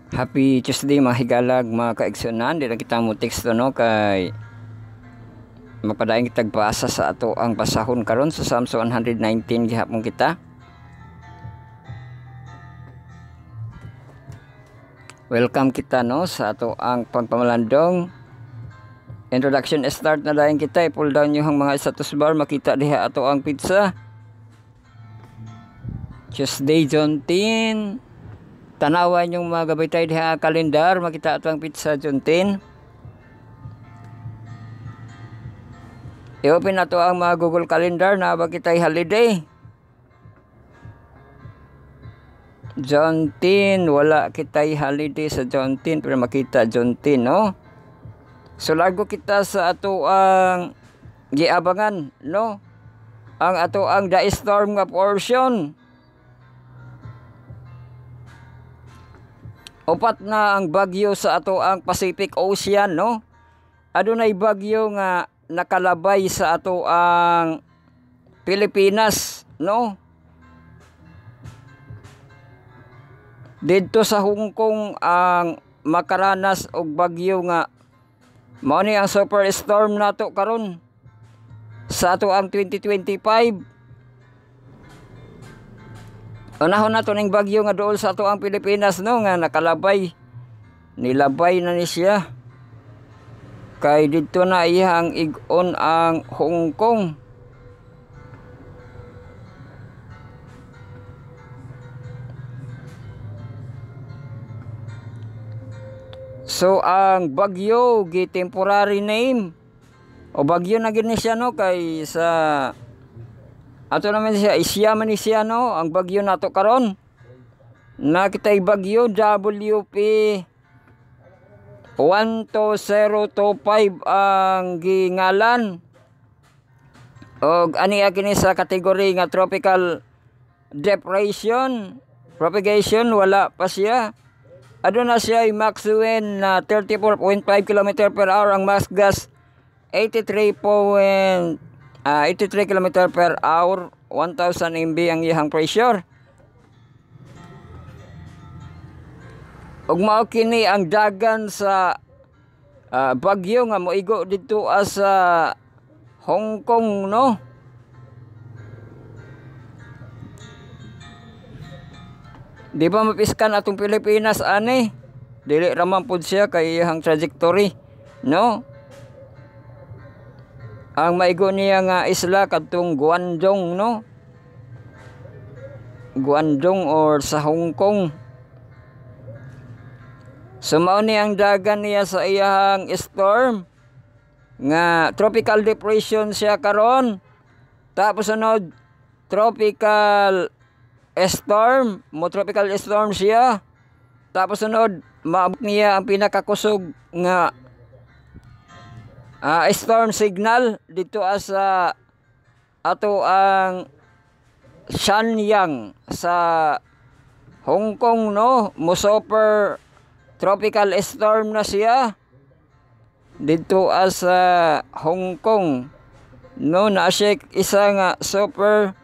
Happy Tuesday mga higalag, mga kaigsunan. Di na kita mo teksto no kay mapadayon kitag paasa sa ato ang pasahon karon sa Psalms 119 gihapon kita. Welcome kita no sa ato ang pagpamalandong. Introduction start na dayon kita. I-pull down yung mga status bar, makita diha ato ang pizza. Tuesday John 10. Tanawan yung mga gabay tayo diha kalendar, makita ato ang pizza John 10. I-open na to ang mga Google Calendar na bakitay holiday. John 10, wala kitay holiday sa John 10 pero makita John 10 no. So lago kita sa ato ang giabangan no. Ang ato ang the storm nga portion. Upat na ang bagyo sa ato ang Pacific Ocean no. Adunay bagyo nga nakalabay sa ato ang Pilipinas no. Dito sa Hong Kong ang makaranas og bagyo nga mao ni ang superstorm nato karon sa ato ang 2025. Unahon nato ning bagyo nga dool sa ato ang Pilipinas no nga nakalabay. Nilabay na ni siya. Kay dito na iyang igon ang Hong Kong. So ang bagyo gi temporary name o bagyo na gid ni siya no kay sa ato naman siya isya man ni siya no ang bagyo nato karon. Nakitay bagyo WP 12025 ang gingalan. Og ani kini sa kategory nga tropical depression propagation, wala pa siya. Aduna siya ay max wind na 34.5 km per hour, ang max gas 83 km per hour, 1000 MB ang iyang pressure. Ug mao kini ang dagan sa bagyo nga moigo dito sa Hong Kong no. Di ba mapiskan atong Pilipinas ani? Dili raman pud siya kay iyang trajectory no. Ang maigo niya nga isla kadtong Guangdong no. Guangdong or sa Hong Kong. So mao ni ang dagan niya sa iyang storm nga tropical depression siya karon. Tapos sunod tropical storm, tropical storm siya. Tapos sunod maabot niya ang pinakakusog nga storm signal dito sa ato ang Shenyang sa Hong Kong no. Mo super tropical storm na siya dito sa Hong Kong no. Na siya isa nga super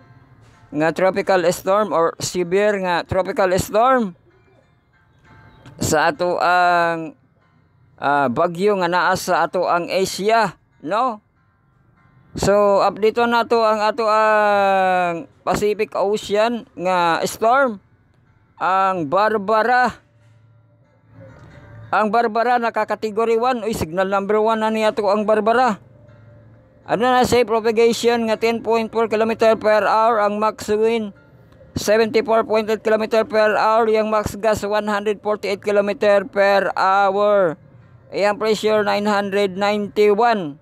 nga tropical storm or severe nga tropical storm sa ato ang bagyo nga naa sa ato ang Asia no. So update na to ang ato ang Pacific Ocean nga storm, ang Barbara. Ang Barbara nakakategory 1, uy signal number 1 na niya to ang Barbara. Ano na say propagation nga 10.4 km per hour, ang max wind 74.8 km per hour, yung max gas 148 km per hour, yung pressure 991.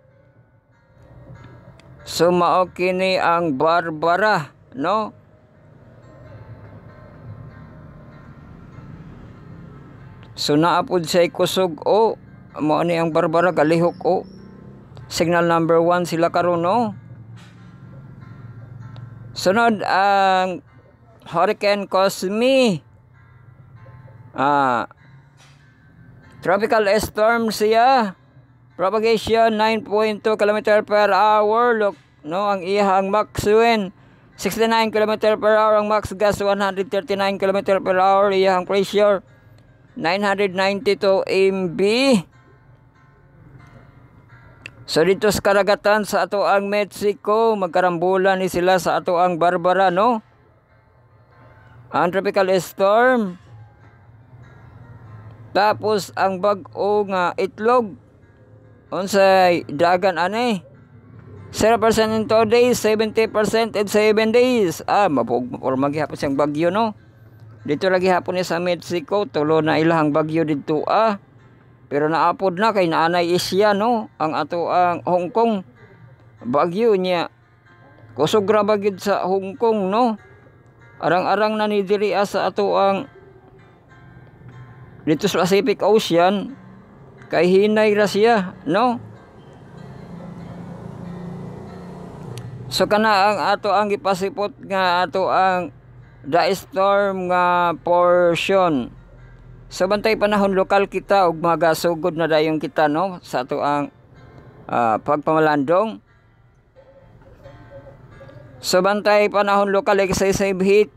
So mao kini ang Barbara no. So naapod sa kusog o mao ni ang Barbara galihok o. Signal number 1 sila karon no. Sunod ang Hurricane Cosme. Tropical storm siya. Propagation 9.2 km per hour. Look no, ang iyang max wind 69 km per hour, ang max gas 139 km per hour, iyang pressure 992 MB. So dito sa karagatan sa ato ang Mexico, magkarambulan ni sila sa ato ang Barbara, no? Ang tropical storm. Tapos ang bag-o nga itlog unsay dagan ani 0% in 2 days, 70% in 7 days. Mapurma gihapon siyang bagyo, no? Dito lagi hapon ni sa Mexico, tulo na ilahang bagyo dito Pero naapod na kay naanay isya, no? Ang ato ang Hong Kong bagyo niya. Kusog ra bagid sa Hong Kong, no? Arang-arang na ni diri sa ato ang dito sa Pacific Ocean kay hinay ra siya, no? So kana ang ato ang gipasipot nga ato ang the storm nga portion. So bantay panahon lokal kita ug magasugod na dayon kita, no, sa ato ang pagpamalandong. So bantay panahon lokal excessive heat.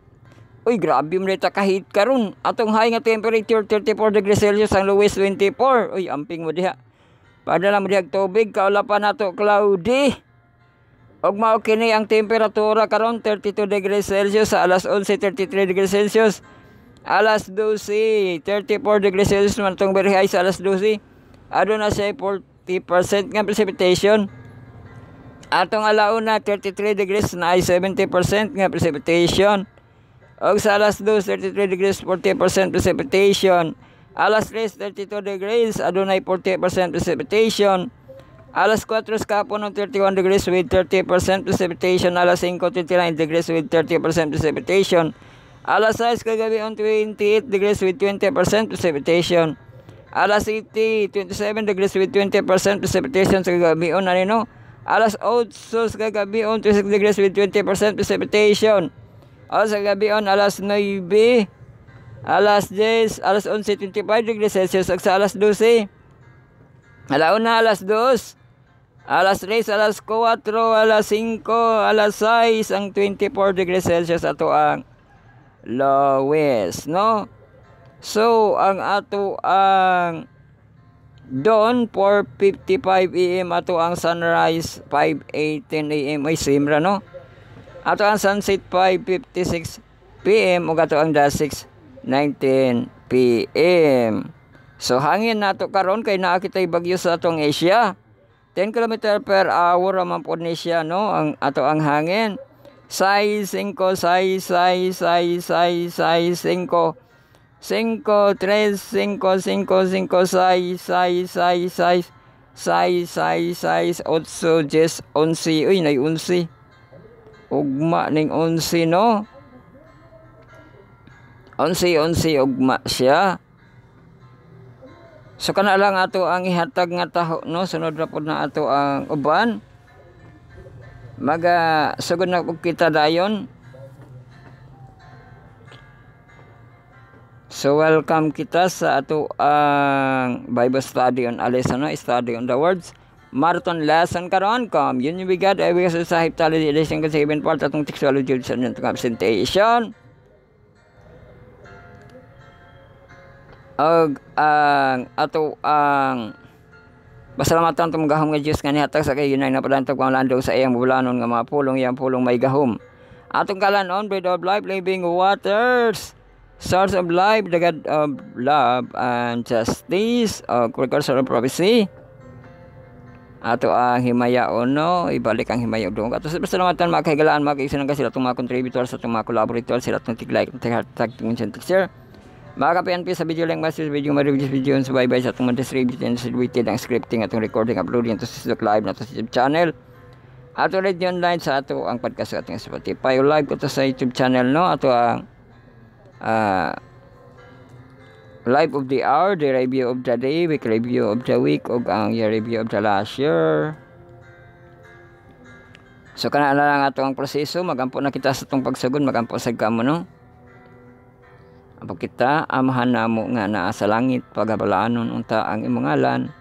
Uy, grabe mo nita kahit karon. Atong high nga temperature 34 degrees Celsius, ang lowest 24. Uy, amping mo diha. Padala mo diha tubig, kaulapan nato cloudy. Og mao kini ang temperatura karon 32 degrees Celsius sa alas 11 33 degrees Celsius. Alas 12 34 degrees Celsius man tong very high sa alas 12. Aduna siya 40% nga precipitation. Atong alauna 33 degrees na ay 70% nga precipitation. Og sa alas 2 33 degrees 40% precipitation. Alas 3 32 degrees adunay 40% precipitation. Alas 4 kapon ng 31 degrees with 30% precipitation. Alas 5 29 degrees with 30% precipitation. Alas 6 kagabi on 28 degrees with 20% precipitation. Alas 7 27 degrees with 20% precipitation sa kagabi on ano. Alas 8 kagabi on 26 degrees with 20% precipitation. Alas kagabi on alas 9 alas 10 alas 11 25 degrees Celsius sa alas 12. Alauna alas 2. Alas 3, alas 4, alas 5, alas 6, ang 24 degrees Celsius ato ang lowest, no? So, ang ato ang dawn 4:55 AM, ato ang sunrise 5:18 AM, ay simra, no? Ato ang sunset 5:56 PM, o ato ang dusk 6:19 PM. So, hangin nato karon kay naa kitay bagyo sa atong Asia. 10 km per hour man po ni siya, no? Ang ato ang hangin. 6, 5, 6, 6, 6, 6, 6, 5, 5, 3, 5, 5, 5, 6, 6, 6, 6, 6, 6, 6, 8, 10, 11. Uy, nay 11. Ugma ning 11, no? 11, ugma siya. So kana lang ato ang ihatag nga taho, no? Sunod ra pud na ato ang uban. Sugod na pud kita dayon. So welcome kita sa ato ang Bible study on lesson, no? Study on the words. Marathon lesson karon kom. Yun yung bigad ay bigas sa sahib tali lesson kasi 7 part atong textualogy sa atong presentation. Og ang ato ang pasalamatan tong gahom nga Dios nga nihatag sa kay ginay na padantog panglandong sa iyang bulanon nga mga pulong iyang pulong may gahom. Atong kalanon, bread of life, living waters, source of life, the God of love and justice, precursor of prophecy. Ato ang himayaon, no? Ibalik ang himayaon doon. Ato sa pasalamatan mga kahigalaan, mga kaisanang sila itong mga contributors, itong mga collaborators, sila itong tig-like, tig-hashtag, tig-share. Mga ka-PNP sa video lang mas video ma-review video sa bye-bye sa itong ma-distribute and distributed ang scripting atong recording uploading ito sa Facebook Live na ito sa YouTube channel. Ato rin online sa ato ang podcast sa ating Spotify live ko ito sa YouTube channel, no? Ato ang live of the hour, the review of the day, week review of the week, o ang year review of the last year. So kana lang ato ang proseso, magampo na kita sa itong pagsugod, magampo sa kamo, no? Apag kita amahan namo nga naa sa langit pagabalanon unta ang imong ngalan.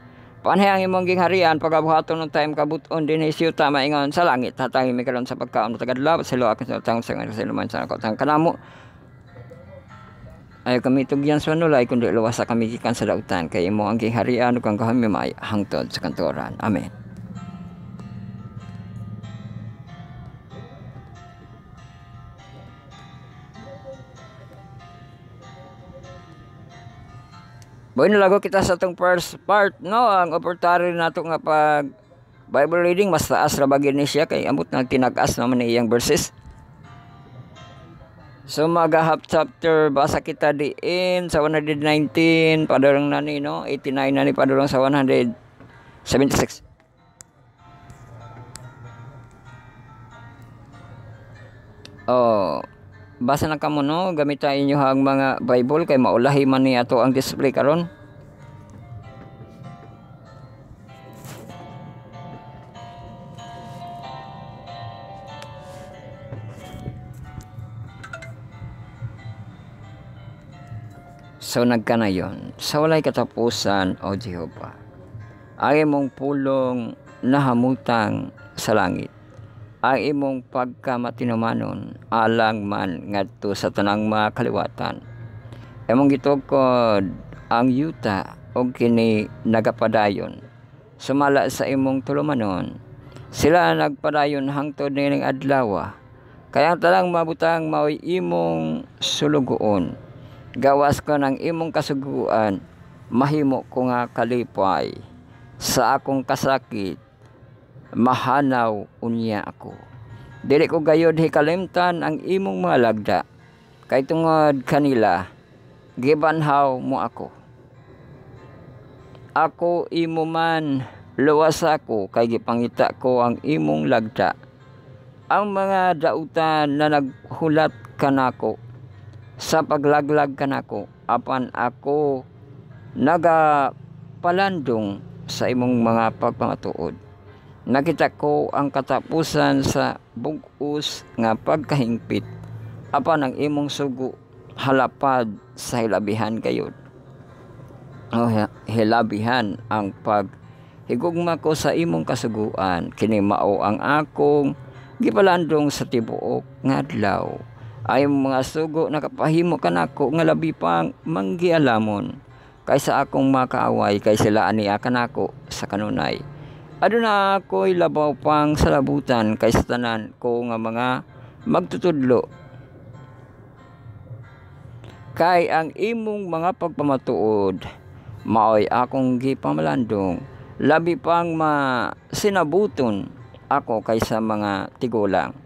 Panay ang imong gingharian pagabuhaton ng time kabuton din isyu tama ingon sa langit hatagi mi karon sa pagkaon tagadlaw sa lo akin sa tang sa siluman sa ko tang kanamo. ay kami tugyan sa nulay kundi luwas sa kami gikan sa dautan kay imo ang giharian ug ang kahamimay hangtod sa kantoran. Amen. Boy nalago kita sa atong first part, no, ang opportunity nato nga pag Bible reading mas taas ra bagay ni siya kay ambot nang tinag-as naman ni iyang verses. So maga half chapter basa kita diin sa 119 padulong na ni, no, 89 na ni padulong sa 176. Oh, basa na kamo, no, gamit tayo inyo ang mga Bible kay maulahi man ni ato ang display karon. So nagkanayon, sa walay katapusan, O Jehova, ang imong pulong nahamutang sa langit, ang imong pagkamatinumanon alang man ngadto sa tanang mga kaliwatan. Imong gitukod ang yuta o kini nagapadayon, sumala sa imong tulumanon, sila nagpadayon hangtod nining adlaw, kaya ang tanang mabutang mao'y imong sulugoon. Gawas ko ng imong kasuguan, mahimo ko nga kalipay. Sa akong kasakit, mahanaw unya ako. Dili ko gayod hikalimtan ang imong mga lagda, kay tungod kanila, gibanhaw mo ako. Ako imo man, luwas ako, kay gipangita ko ang imong lagda. Ang mga dautan na naghulat kanako, sa paglaglag kanako, apan ako nagapalandong sa imong mga pagpamatuod. Nakita ko ang katapusan sa bug-os nga pagkahingpit, apan ang imong sugo halapad sa hilabihan kayod. O hilabihan ang paghigugma ko sa imong kasuguan, kini mao ang akong gipalandong sa tibuok nga adlaw. Ay mga sugo nakapahimo kanako nga labi pang manggialamon kaysa akong makaaway kay sila ania kanako sa kanunay. Aduna ako'y labaw pang salabutan kaysa tanan ko nga mga magtutudlo. Kay ang imong mga pagpamatuod maoy akong gipamalandong, labi pang sinabuton ako kaysa mga tigulang.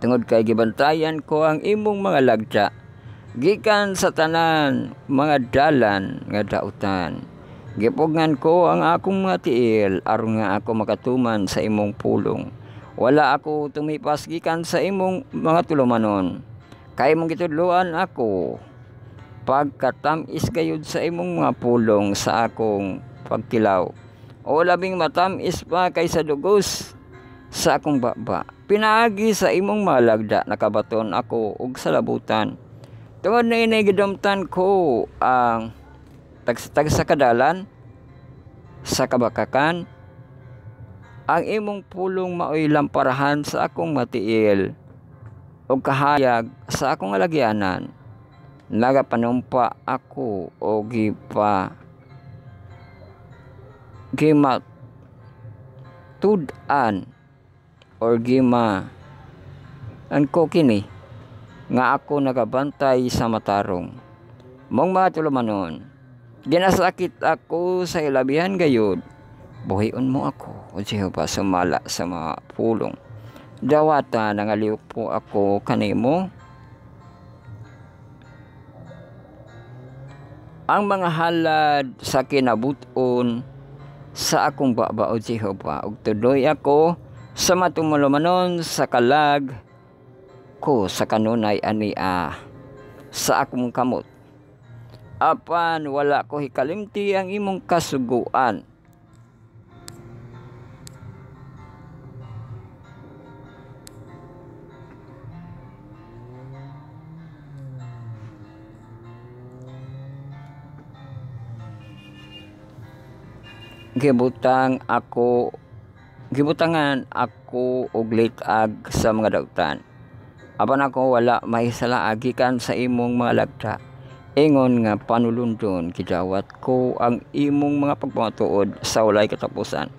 Tungod kay gibantayan ko ang imong mga lagda, gikan sa tanan mga dalan nga dautan. Gipugngan ko ang akong mga tiil aron nga ako makatuman sa imong pulong. Wala ako tumipas gikan sa imong mga tulumanon. Kay mong gitudloan ako, pagkatamis gayud sa imong mga pulong sa akong pagkilaw. O labing matamis pa kaysa dugos sa akong baba. Pinaagi sa imong malagda, nakabaton ako og salabutan. Tungod na inigidumtan ko ang tag sa kadalan, sa kabakakan, ang imong pulong maoy lamparahan sa akong matiil, o kahayag sa akong alagyanan. Nagapanumpa ako o gimatudan or an ko kini nga ako nagabantay sa matarong. Mong mga tulumanon, ginasakit ako sa ilabihan gayod, buhion mo ako, O Jehova, sumala sa mga pulong. Dawata nangaliw po ako kanimo. Ang mga halad sa kinabuton sa akong baba, O Jehova, ug tuloy ako sa matumulumanon sa kalag ko sa kanunay ania sa akong kamot. Apan wala ko hikalimti ang imong kasuguan. Gibutangan ako og litag sa mga dautan. Apan ako wala mahisala agikan sa imong mga lagda. Ingon nga panulundon gidawat ko ang imong mga pagpamatuod sa walay katapusan.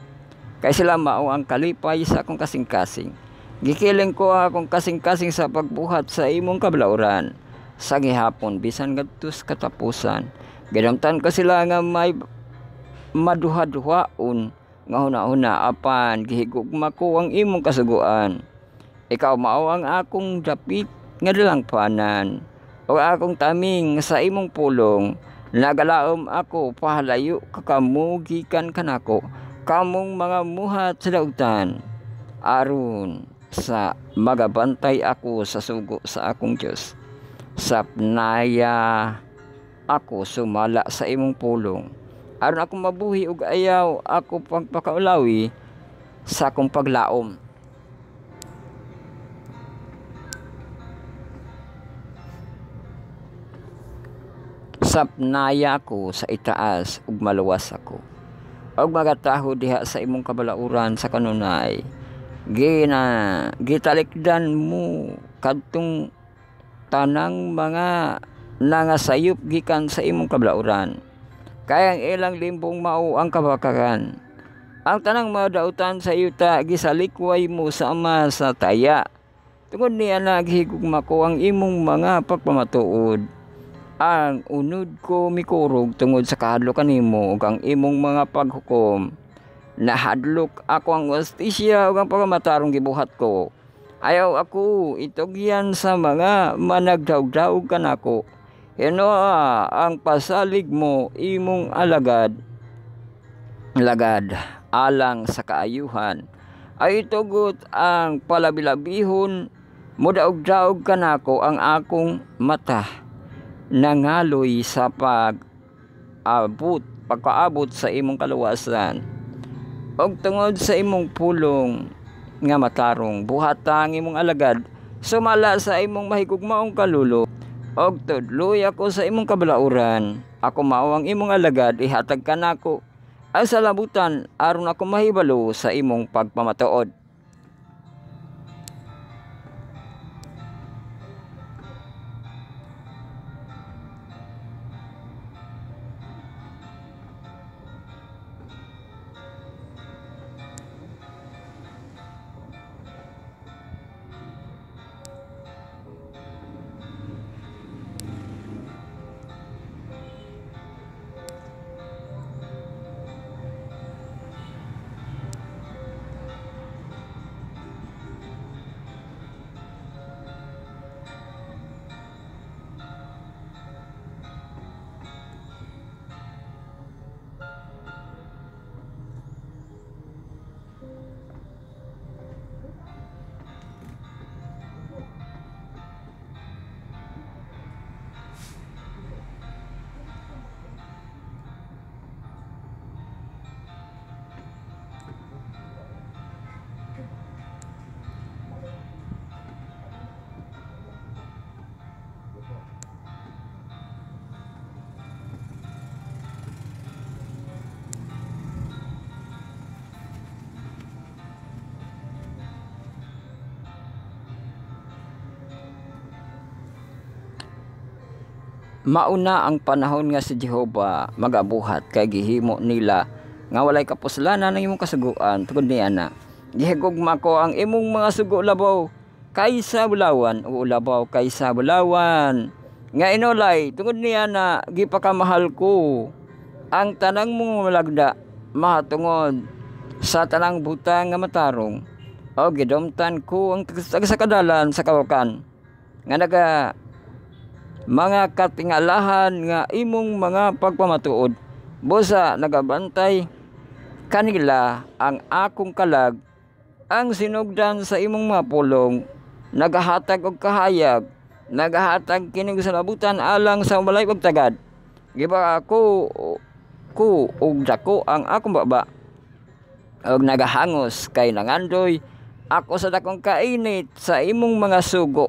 Kay sila mao ang kalipay sa akong kasing-kasing. Gikiling ko ang akong kasing-kasing sa pagbuhat sa imong kabalauran. Sa gihapon bisan ngadtos katapusan. Ginamtan ko sila nga may maduha-duhaon nga huna-huna apan gihigugma ko ang imong kasuguan. Ikaw mao ang akong dapit nga dalangpanan o akong taming sa imong pulong. Nagalaom ako pahalayo kakamugikan kanako kamong mga muhat sa dautan aron sa magabantay ako sa sugo sa akong Dios. Sapnaya ako sumala sa imong pulong aron ako mabuhi ug ayaw ako pagpakaulawi sa akong paglaom. Sapnaya ko sa itaas ug maluwas ako og magataho diha sa imong kabalauran sa kanunay. Gitalikdan mo kadtong tanang mga nangasayop gikan sa imong kabalauran. Kaya ang ilang limbong mao ang kabakaran. Ang tanang madautan sa yuta gisalikway mo sa ama sa taya. Tungod niya naghigugma ko ang imong mga pagpamatuod. Ang unod ko mikurog tungod sa kahadlokan nimo ug ang imong mga paghukom. Nahadlok ako ang wastisya ug ang pagamatarong gibuhat ko. Ayaw ako itugyan sa mga managdawdaw kanako. Hinoa ang pasalig mo imong lagad alang sa kaayuhan. Ay tugot ang palabilabihon mudaog-daog kanako ang akong mata. Nangaloy sa pagkaabot sa imong kaluwasan og tungod sa imong pulong nga matarong buhatang imong alagad sumala sa imong mahigugmaong kalulo og tudloy ako sa imong kabalauran. Ako mao ang imong alagad ihatag kanako ang salabutan aron ako mahibalo sa imong pagpamatuod. Mauna ang panahon nga si Jehova magabuhat kay gihimo nila nga walay kapuslanan ng imong kasuguan tungod niya na gihigugma ko ang imong mga sugo labaw kaysa bulawan o labaw kaysa bulawan nga inolay tungod niya na gipakamahal ko ang tanang mong malagda mahatungod sa tanang butang nga matarong o gidomtan ko ang tagasakadalan sa kawakan nga naga mga katingalahan nga imong mga pagpamatuod. Busa nagabantay kanila ang akong kalag, ang sinugdan sa imong mga pulong, nagahatag og kahayag, nagahatag kining salabutan alang sa walay pagtagad. Giba ako og dako ang akong baba. Og nagahangos kay nangandoy ako sa dakong kainit sa imong mga sugo.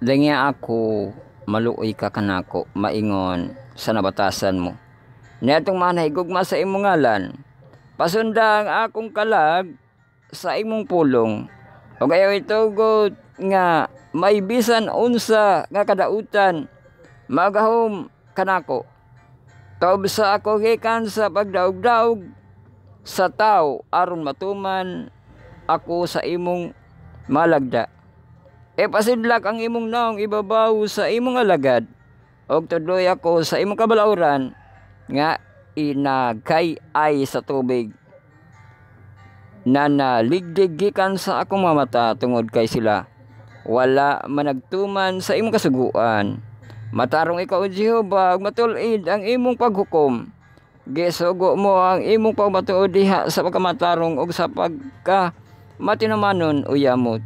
Dengya ako maluoy ka kanako maingon sa nabatasan mo. Netong manahigugma sa imong ngalan, pasunda ang akong kalag sa imong pulong. O kayo itugot nga may bisan unsa nga kadautan magahom kanako. Tob sa ako gikan sa pagdaog-daog sa tao aron matuman ako sa imong malagda. E pasidlak ang imong naong ibabaw sa imong alagad, og tudloy ako sa imong kabalauran nga inagkay ay sa tubig na naligdig gikan sa akong mga mata tungod kay sila wala managtuman sa imong kasuguan. Matarong ikaw, Jehova, ug matulid ang imong paghukom. Gisugo mo ang imong pagmatuod diha sa pagkamatarong ug sa pagka matinamanon uyamot.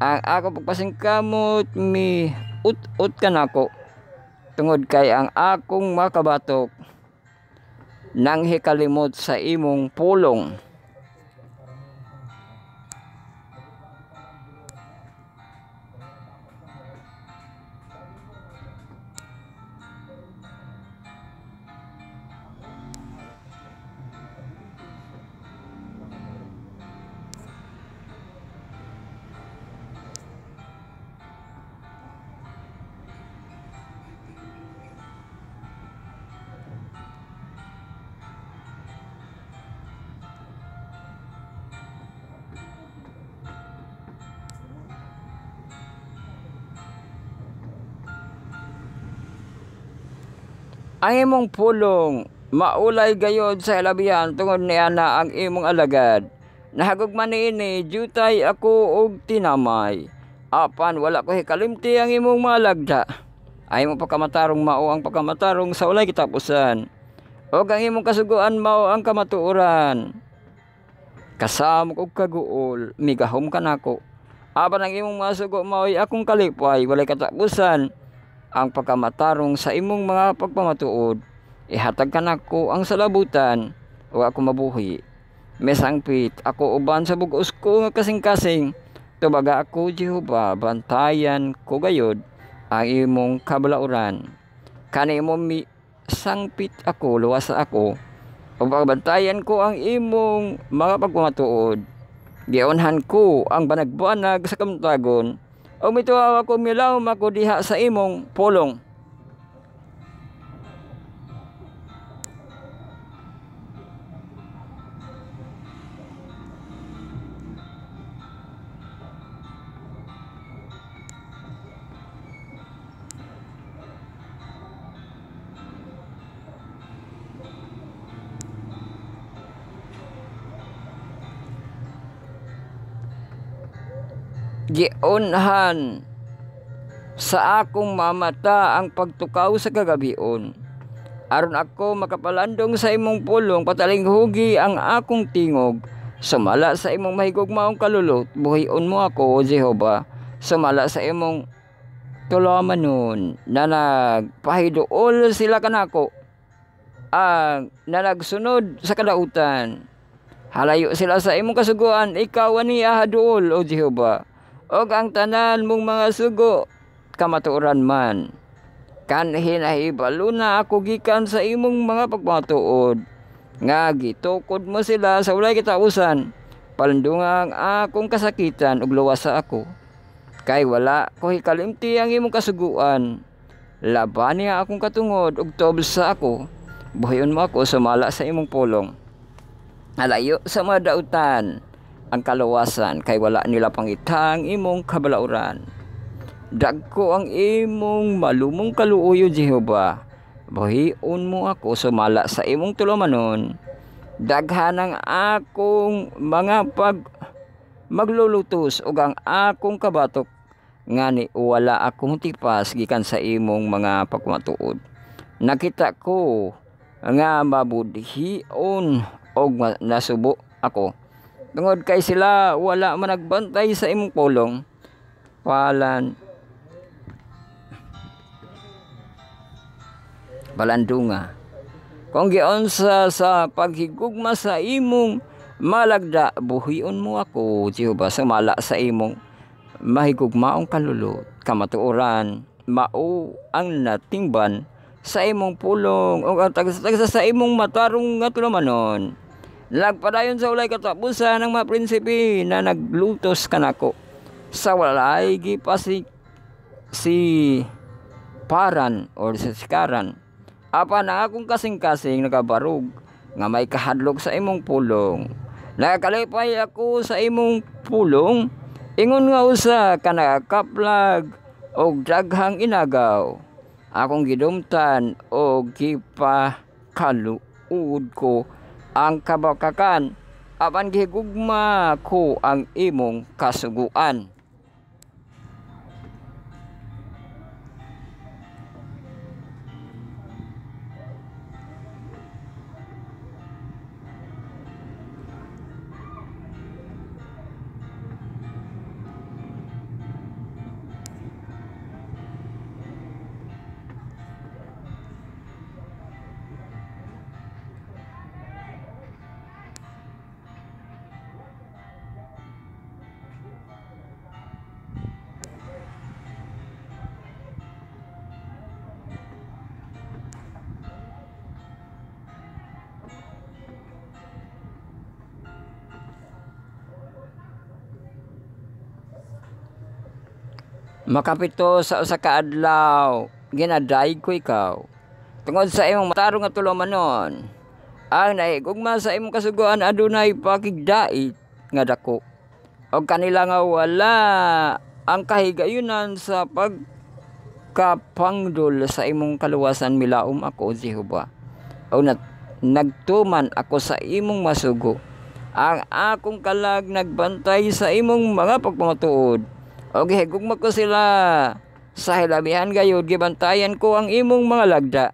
Ang ako pagpasingkamot mi ut-ut kanako tungod kay ang akong makabatok nang hikalimot sa imong pulong. Ang imong pulong maulay gayod sa ilabihan tungod niya na ang imong alagad. Nahagugman niini jutay ako og tinamay. Apan wala ko hikalimti ang imong malagda. Ay mo pagkamatarong mao ang pagkamatarong sa walay kitapusan. Og ang imong kasuguan mao ang kamatuoran. Kasamo kog kaguol, migahom kanako. Apan ang imong masugo mao'y akong kalipay, walay katapusan. Ang pagkamatarong sa imong mga pagpamatuod, ihatag kanako ang salabutan o ako mabuhi. Mesangpit ako uban sa bugos ko nga kasing-kasing. Tubaga ako, Jehova, bantayan ko gayod ang imong kabalauran. Kani mo mi sangpit ako, luwas ako, o pagbantayan ko ang imong mga pagpamatuod. Giunhan ko ang banag-banag sa kamtagon, o mituawa ko milawom ako diha sa imong pulong. Giunhan sa akong mamata ang pagtukaw sa kagabion. Aron ako makapalandong sa imong pulong, patalinghugi ang akong tingog. Sumala sa imong mahigugmaong kalulot, buhion mo ako, O Jehova. Sumala sa imong tulamanon na nagpahiduol sila kanako, ang na nagsunod sa kadautan. Halayo sila sa imong kasuguan, ikaw ani ahaduol, O Jehova. Og ang tanan mong mga sugo kamatuoran man. Kanhin ahibalo na ako gikan sa imong mga pagmatuod. Nga gitukod mo sila sa walay kitausan. Palandungang akong kasakitan ug luwas sa ako. Kay wala ko hikalimti ang imong kasuguan. Laban niya akong katungod ug tobs sa ako. Buhayon mo ako sumala sa imong pulong. Halayo sa mga dautan ang kaluwasan, kay wala nila pangitang imong kabalauran. Dagko ang imong malumong kaluoy, Jehova. Buhion mo ako sumala sa imong tulamanon. Daghan ang akong mga maglulutos ug ang akong kabatok ngani wala akong tipas gikan sa imong mga pagmatuod. Nakita ko nga mabudhion og nasubo ako. Tungod kay sila wala man nagbantay sa imong pulong. Balandunga. Kung giunsa sa paghigugma sa imong malagda, buhion mo ako, Jehova, sumala sa imong mahigugmaong kalulot. kamatuoran mao ang natingban sa imong pulong o tagsa sa imong matarong nga tulumanon. Nagpadayon sa ulay katapusan ng mga prinsipe na naglutos kanako sa walay gipasi si paran or sa sikaran. Apan ang akong kasing-kasing nagabarog nga may kahadlok sa imong pulong. Nakakalipay ako sa imong pulong, ingon nga usa ka nakakaplag og daghang inagaw. Akong gidumtan o gipakaluud ko ang kabakakan, apan gihigugma ko ang imong kasuguan. Makapito sa usa ka adlaw, ginadayeg ko ikaw. Tungod sa imong matarong nga tulumanon, ang nahigugma sa imong kasuguan adunay pakigdait nga dako. Og kanila nga wala ang kahigayunan sa pagkapangdol sa imong kaluwasan milaom ako, Jehova. O nagtuman ako sa imong masugo. Ang akong kalag nagbantay sa imong mga pagpamatuod. O gihigugma ko sila sa hilabihan gayud, gibantayan ko ang imong mga lagda.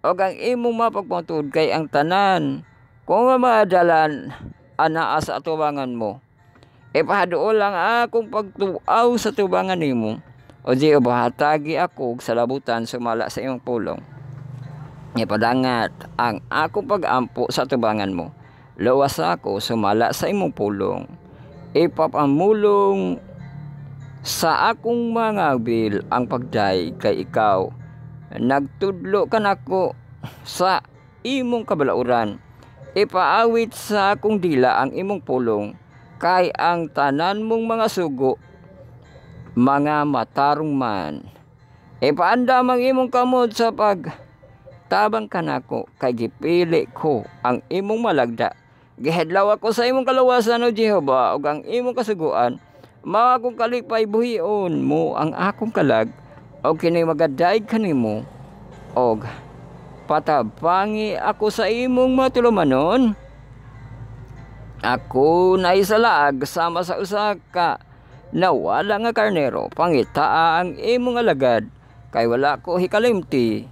O ang imong mapagpatuod kay ang tanan kung madalan anaa sa atubangan mo. Ipahaduol lang akong pagtuaw sa tubangan nimo. O Jehova, hatagi ako sa labutan sumala sa imong pulong. Ipadangat ang akong pag-ampo sa tubangan mo. Luwas ako sumala sa imong pulong. Ipapamulong sa akong mga bil ang pagday kay ikaw. Nagtudlo ka nako sa imong kabalauran. Ipaawit sa akong dila ang imong pulong, kay ang tanan mong mga sugo, mga matarong man. Ipaandam ang imong kamot sa pagtabang ka nako, kay gipili ko ang imong malagda. Gihadlaw ako sa imong kaluwasan, O Jehova, ug ang imong kasuguan. Mao akong kalipay, buhion mo ang akong kalag, o kini magadayeg kanimo, og patabangi ako sa imong matulumanon. Ako naisalaag sama sa usa ka nawala nga karnero, pangitaa ang imong alagad, kay wala ko hikalimti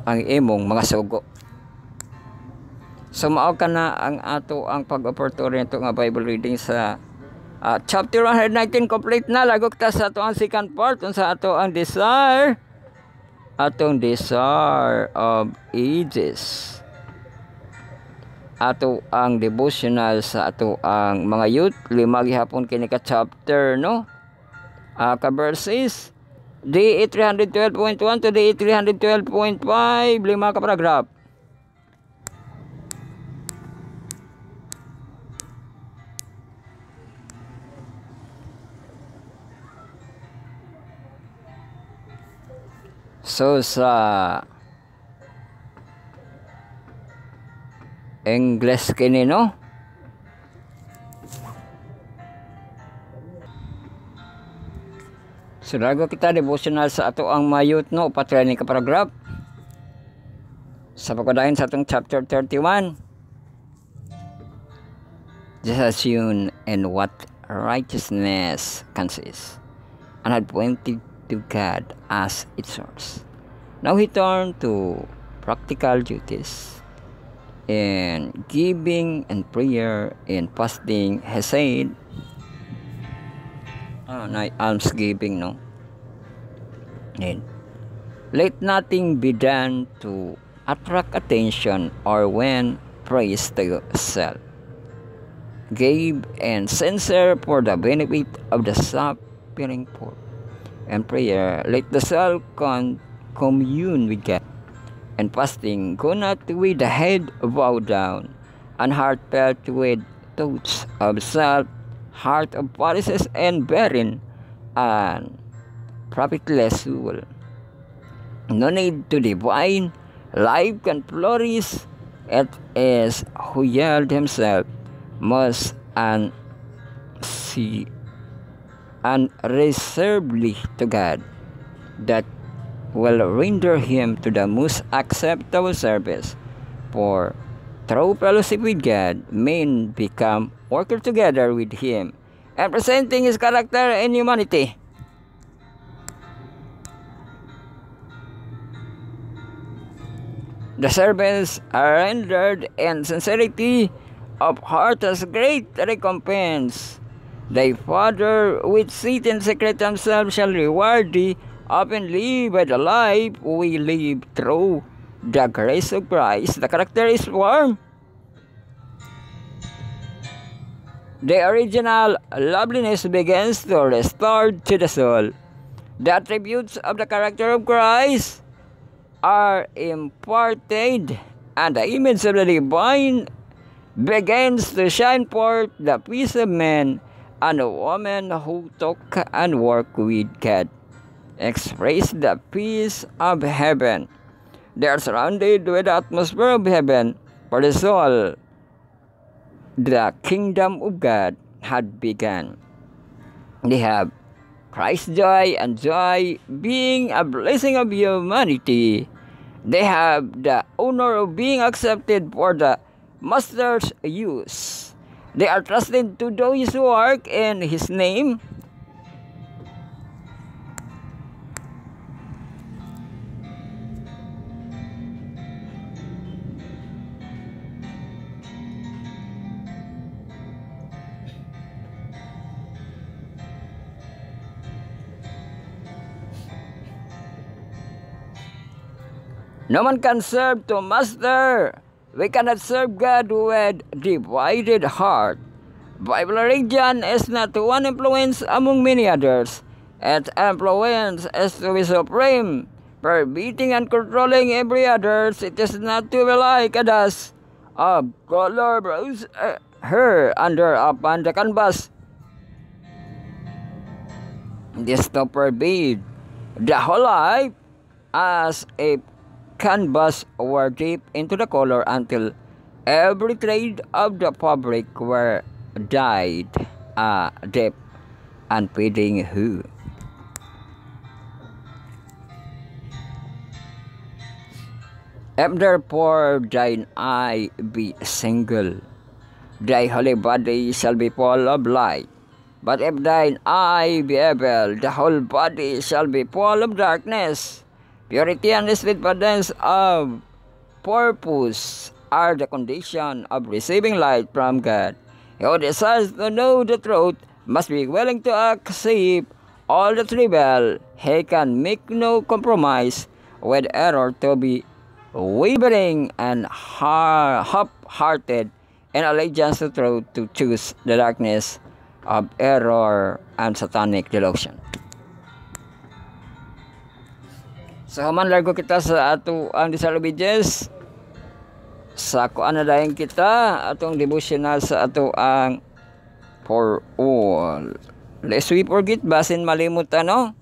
ang imong mga sugo. So mao kana ang ato ang pag-oportunity nga Bible reading sa chapter 119 complete na. Lagok ta sa ato ang second part sa ato ang desire of ages. Ato ang devotional sa ato ang mga youth, 5 gihapon kini ka chapter, no? Ka verses DE 312.1 to DE 312.5, 5 ka paragraph. So sa English kini, no? So lago kita devotional sa ato ang mayut, no? Patray ni ka paragraph. Sa pagkadayon sa atong chapter 31. Just as soon and what righteousness consists, and had pointed to God as its source. Now he turned to practical duties in giving and prayer and fasting. He said, almsgiving, no? And let nothing be done to attract attention or win praise to yourself. Give and sincere for the benefit of the suffering poor. and prayer, let the soul commune with God. And fasting, go not with the head bowed down, and heart filled with thoughts of self, heart of policies and barren, and profitless soul. No need to divine, life can flourish. It is who yield himself most unreservedly to God that will render him to the most acceptable service. For through fellowship with God, men become workers together with him and presenting his character and humanity. The service are rendered in sincerity of heart as great recompense. Thy Father, which sit in secret himself, shall reward thee openly by the life we live through the grace of Christ. The character is warm. The original loveliness begins to restore to the soul. The attributes of the character of Christ are imparted, and the image of the divine begins to shine forth. The peace of men and women who talk and work with God express the peace of heaven. They are surrounded with the atmosphere of heaven. For the soul, the kingdom of God had begun. They have Christ's joy, and joy being a blessing of humanity. They have the honor of being accepted for the Master's use. They are trusted to do his work in his name. No one can serve two masters. We cannot serve God with divided heart. Bible religion is not one influence among many others. Its influence is to be supreme, permitting and controlling every others. It is not to be like a dust of color blows her under upon the canvas. This to forbid the whole life as a canvas were deep into the color until every trade of the fabric were dyed a deep and fading hue. If therefore thine eye be single, thy holy body shall be full of light. But if thine eye be evil, the whole body shall be full of darkness. Purity and steadfastness of purpose are the condition of receiving light from God. He who desires to know the truth must be willing to accept all that's revealed. He can make no compromise with error, to be wavering and half-hearted in allegiance to truth, to choose the darkness of error and satanic delusion. So human largo kita sa ato ang disobedience sa kuan na dayon kita atong devotional sa ato ang for all. Lest we forget, basin malimot ano.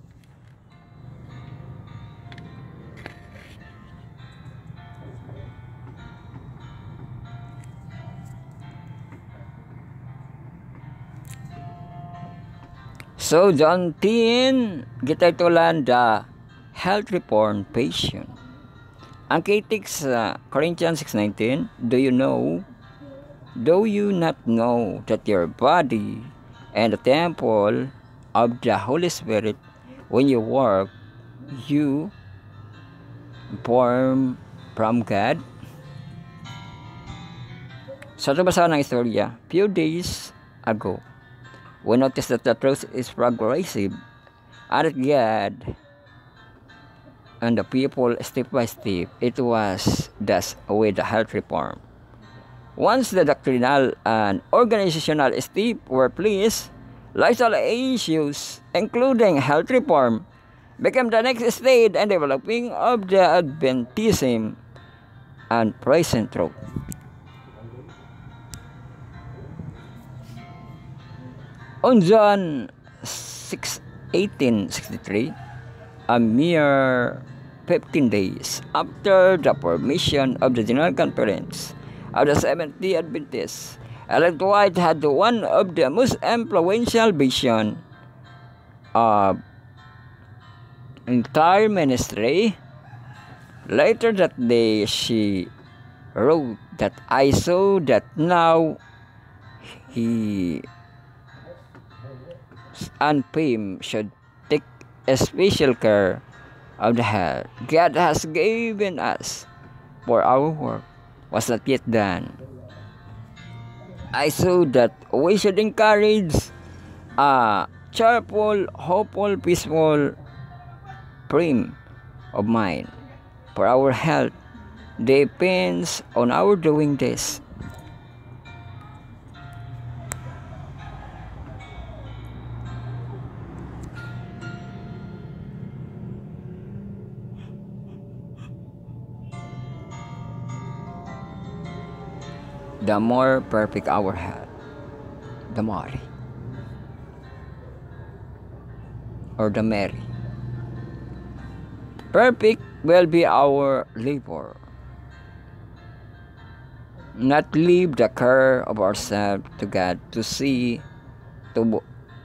So John 10 kita tulan the health reform patient. Ang kitik sa Corinthians 6:19, do you not know that your body and the temple of the Holy Spirit, when you work, you born from God? Sa basa ng istorya, few days ago, we noticed that the truth is progressive and that God and the people step by step. It was thus with the health reform. Once the doctrinal and organizational steps were placed, lifestyle issues, including health reform, became the next stage and developing of the Adventism and present truth. On John 6, 1863, a mere 15 days after the formation of the General Conference of the Seventh-day Adventists, Ellen White had one of the most influential visions of entire ministry. Later that day, she wrote that I saw that now he and Pim should take a special care of the health God has given us, for our work was not yet done. I saw that we should encourage a cheerful, hopeful, peaceful frame of mind, for our health depends on our doing this. The more perfect our health, the more, or the merry, perfect will be our labor. Not leave the care of ourselves to God to see to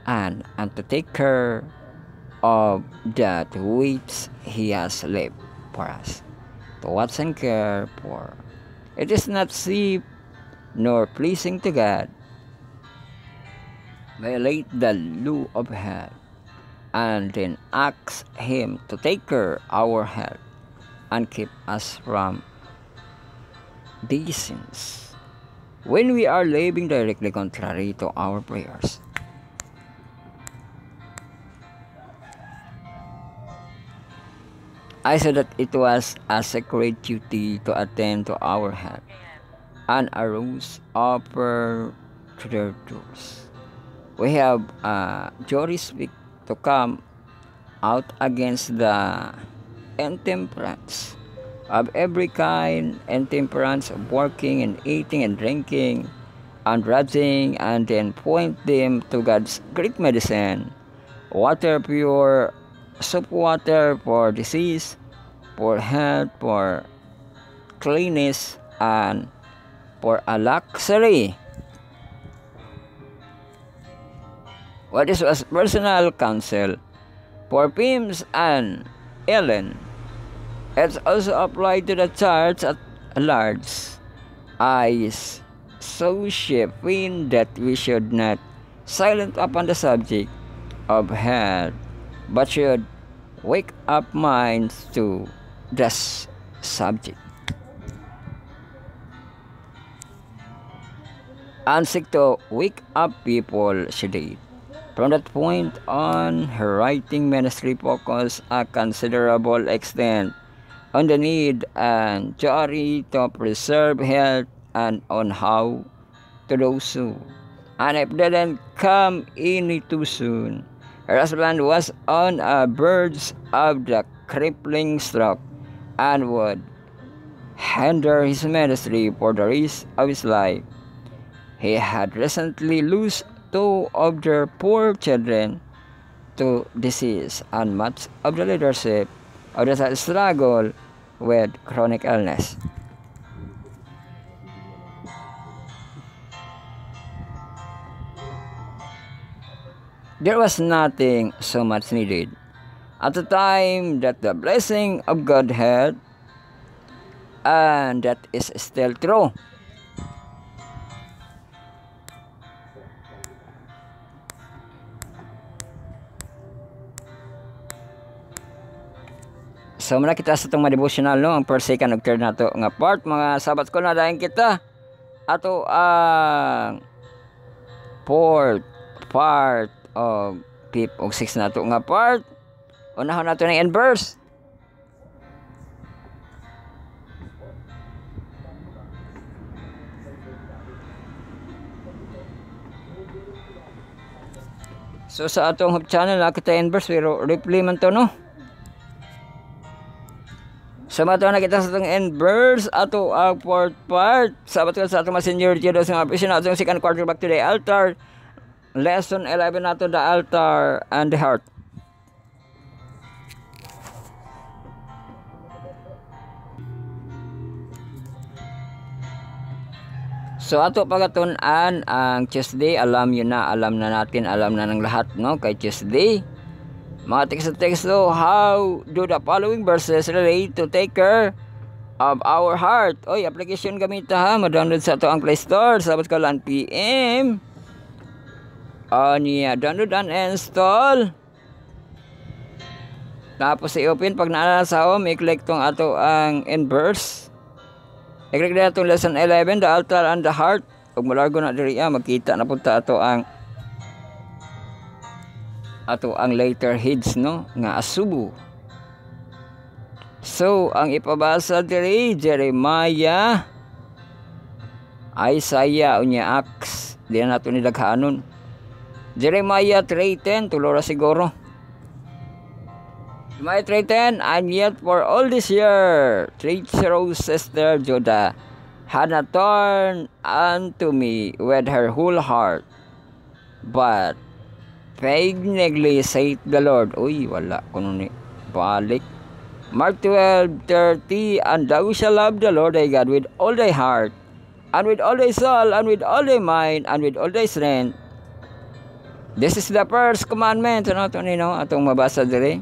and to take care of that which He has left for us to watch and care for. It is not safe nor pleasing to God, violate the law of health, and then ask Him to take care our health and keep us from these sins when we are living directly contrary to our prayers. I said that it was a sacred duty to attend to our health, and arose upper to their doors. We have a jurisdiction to come out against the intemperance of every kind, intemperance of working and eating and drinking and raging, and then point them to God's great medicine, water pure, soap water for disease, for health, for cleanness, and for a luxury. What is was personal counsel for Pims and Ellen. It's also applied to the church at large. I so shaping that we should not silent upon the subject of health, but should wake up minds to this subject, and seek to wake up people today. From that point on, her writing ministry focused a considerable extent on the need and duty to preserve health and on how to do so. And if they didn't come any too soon, her husband was on a verge of the crippling stroke and would hinder his ministry for the rest of his life. He had recently lost two of their poor children to disease, and much of the leadership of the struggle with chronic illness. There was nothing so much needed at the time that the blessing of God had, and that is still true. So muna kita sa itong devotional, no, ang first, second, ug third nato nga part, mga sabat ko na dayon kita ato ang fourth part of fifth ug sixth nato nga part. Unahon nato ng end verse. So sa atong channel na kita end verse, pero replay man to, no. So mato na kita sa itong end verse ato ang fourth part. Sabat ko sa atong senior Judo sa mga atong second quarter back to the altar. Lesson 11 nato, the altar and the heart. So ato pagatunan ang Tuesday, alam na natin, alam na ng lahat, no, kay Tuesday. Mga teksto, how do the following verses relate to take care of our heart? Oy, application gamit ha, ma-download sa ito ang Play Store, sabot ka lang PM. Niya, download and install. Tapos i-open, pag naalala sa home, i-click tong ato ang end verse. I-click na itong lesson 11, the altar and the heart. Pag malargo na diri, magkita na punta ato ang later heads, no, nga asubo. So ang ipabasa diri Jeremiah, Isaiah unya Acts, di na nato ni daghanon. Jeremiah 3:10 tulora siguro. Jeremiah 3:10, and yet for all this year treacherous sister Judah had not turned unto me with her whole heart, but fagnigly saith the Lord. Uy, wala kuno ni balik. Mark 12:30, and thou shalt love the Lord thy God with all thy heart, and with all thy soul, and with all thy mind, and with all thy strength. This is the first commandment. Ano ito nino? Atong mabasa diri.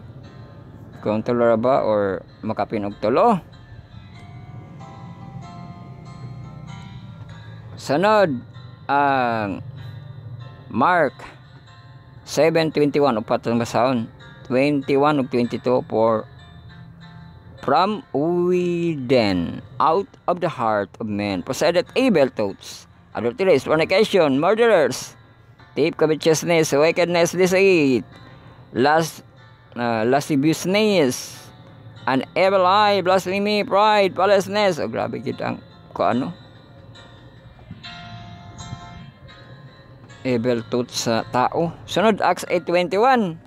Kung tulo ba or makapinog tulo. Sunod ang Mark 7:21 upat ang basahon. 21 ug 22 for from within, out of the heart of men proceeded evil thoughts, adulteries, fornication, murderers, thief, covetousness, wickedness, deceit, lasciviousness, an evil eye, blasphemy, pride, lawlessness. Oh, grabe kitang ano evil thoughts sa tao. Sunod, Acts 8:21.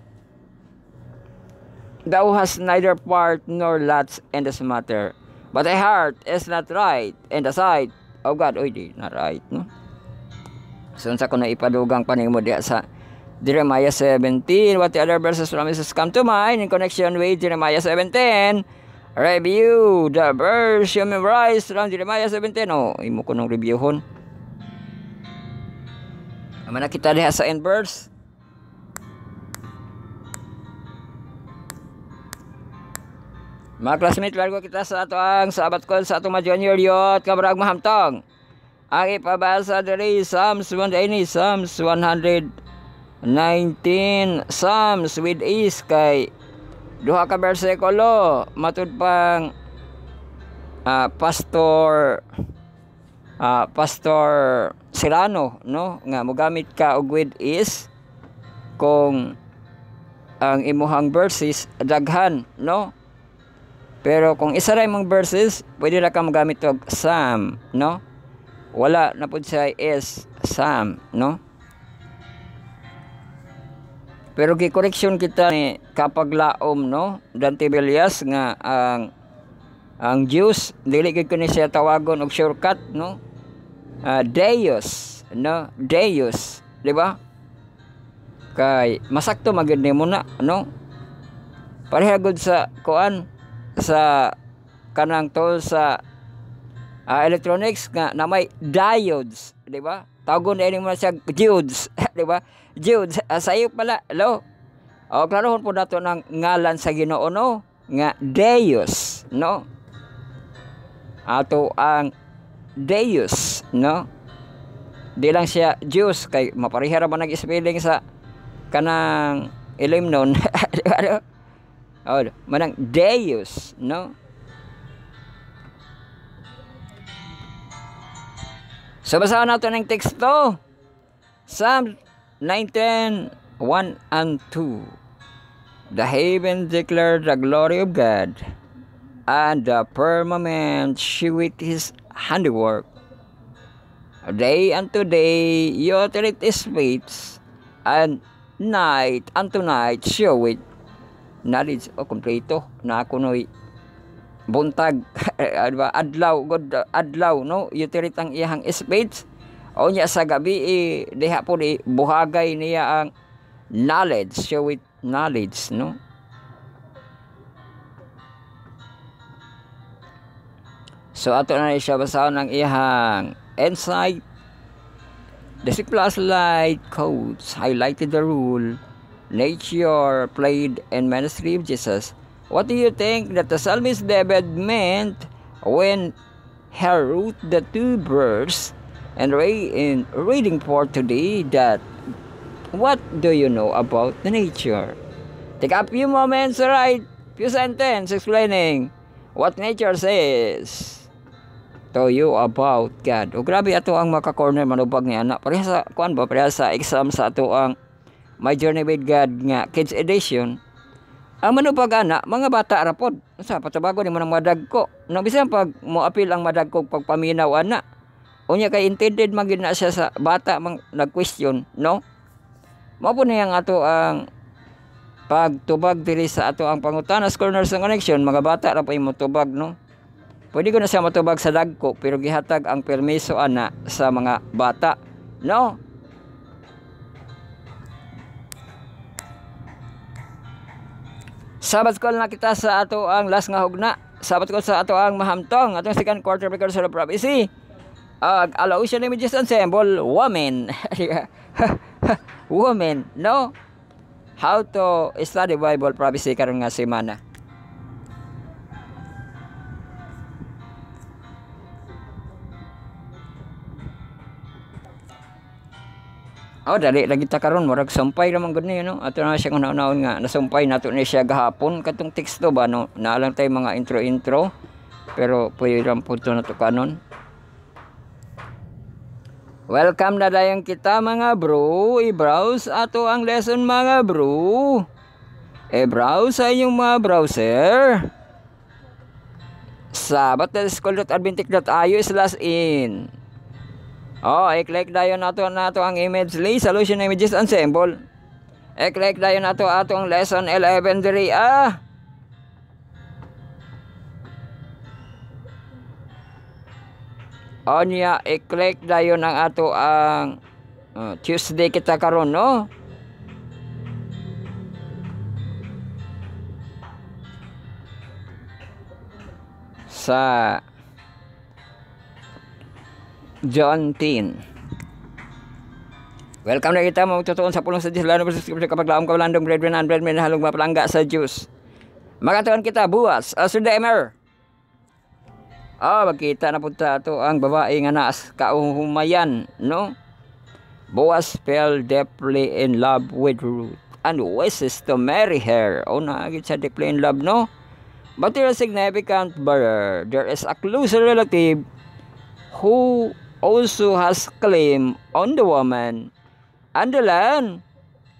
Thou hast neither part nor lots in this matter, but thy heart is not right in the sight of God. Oy, di na right, no? So, sa kuno ipadugang panimo diya sa Jeremiah 17. What the other verses from Jesus come to mind in connection with Jeremiah 17? Review the verse you memorized from Jeremiah 17. Oh, imo ko nung reviewhon. Mana kita diha sa end verse. Mga classmates, largo kita sa ato ang sabat ko sa atong junior yot kabrag mahamtong. Ang ipabasa diri Psalms 119, Psalms 119, Psalms with is kay duha ka bersikulo matud pang Pastor Serrano, no, nga mogamit ka og with is kung ang imuhang verses daghan, no, pero kung isa ra imong verses pwede ra ka mogamit og Psalm, no, wala na pud siya is Psalm, no. Pero gi-correction kita ni kapag laom, no, Dante Villas nga ang Jews dili gid ko ni siya tawagon og shortcut, no, Deus, no, Deus, di ba? Kay masakto magid nimo na, no, pareha gud sa kuan sa kanang tol sa electronics nga na may diodes, di ba? Tawagon na mo siya diodes, di ba? Diodes, sayo pala, lo. O klarohon po nato ng ngalan sa Ginoo, no, nga Deus, no. Ato ang Deus, no. Di lang siya Diyos kay mapareha ra man nag-spelling sa kanang ilimnon. Oh, manang Deus, no. So basahan natin ang teksto. Psalm 19:1 and 2. The heavens declare the glory of God, and the firmament sheweth his handiwork. Day unto day he uttereth his speech, and night unto night showeth knowledge. O kompleto na kuno'y buntag diba? adlaw no utirit ang iyang speech o niya sa gabi diha po buhagay niya ang knowledge, show with knowledge no. So ato na siya basahon ang iyang insight. The plus light codes highlighted the role nature played in ministry of Jesus. What do you think that the psalmist David meant when he wrote the two verse and in reading for today? That what do you know about the nature? Take a few moments to write few sentences explaining what nature says to you about God. O grabe ato ang maka-corner manubag ni anak. Pareha sa kuan ba? Pareha sa exam sa ato ang My Journey with God nga Kids Edition. Ang manubag ana, mga bata ra pod. Sa patabago ni mo ng madagko. No bisan pag mo apil ang madagko pagpaminaw ana. Unya kay intended magid na siya sa bata mang nag-question, no? Mao po niyang ato ang pagtubag diri sa ato ang pangutanas corners ng connection. Mga bata ra pa imo tubag, no? Pwede ko na siya matubag sa dagko pero gihatag ang permiso ana sa mga bata, no? Sabat call na kita sa ato ang last nga hugna. Sabat call sa ato ang mahamtong atong second quarter record sa prophecy. Allow siya ni just ensemble women. Women, no? How to study Bible prophecy karon nga semana. Dali lagi ta karon murag sumpay ramang gud ni no. Ato na siya una-unaon nga nasumpay nato ni siya gahapon katong teksto ba no. Naalang tay mga intro pero puyo ram punto na to kanon. Welcome na dayon kita mga bro. I-browse ato ang lesson mga bro. I-browse sa inyong mga browser. Sa battleSchool.adventist.io/in. I-click dayon nato ang image list solution images ensemble. I-click dayon nato atong lesson 11 diri Onya i-click dayon ang ato ang Tuesday kita karon no. Sa John 10. Welcome na kita mga tutuon sa pulong sa Diyos lalo sa kapag laom ka landong brethren and brethren halong mapalangga sa Diyos. Magatuon kita buwas Sir Demer. Magkita na punta ito ang babae nga naas kauhumayan no. Boaz fell deeply in love with Ruth and wishes to marry her. Naagit siya deeply in love no. But there is significant barrier. There is a closer relative who also has claim on the woman and the land.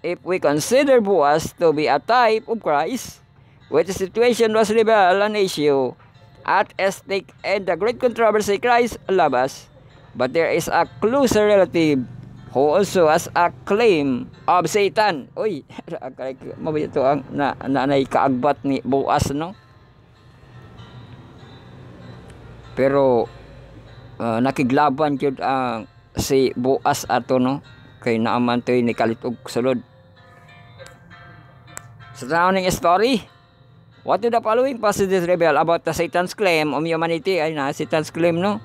If we consider Boaz to be a type of Christ, which the situation was revealed an issue at stake in the great controversy Christ love us, but there is a closer relative who also has a claim of Satan. Mabito ang nanay kaagbat ni Boaz no. Pero nakiglaban jud ang si Boaz ato no kay naaman toy ni kalit og sulod. Sa surrounding story, what do the following passages reveal about the Satan's claim on humanity? Ay na Satan's claim no.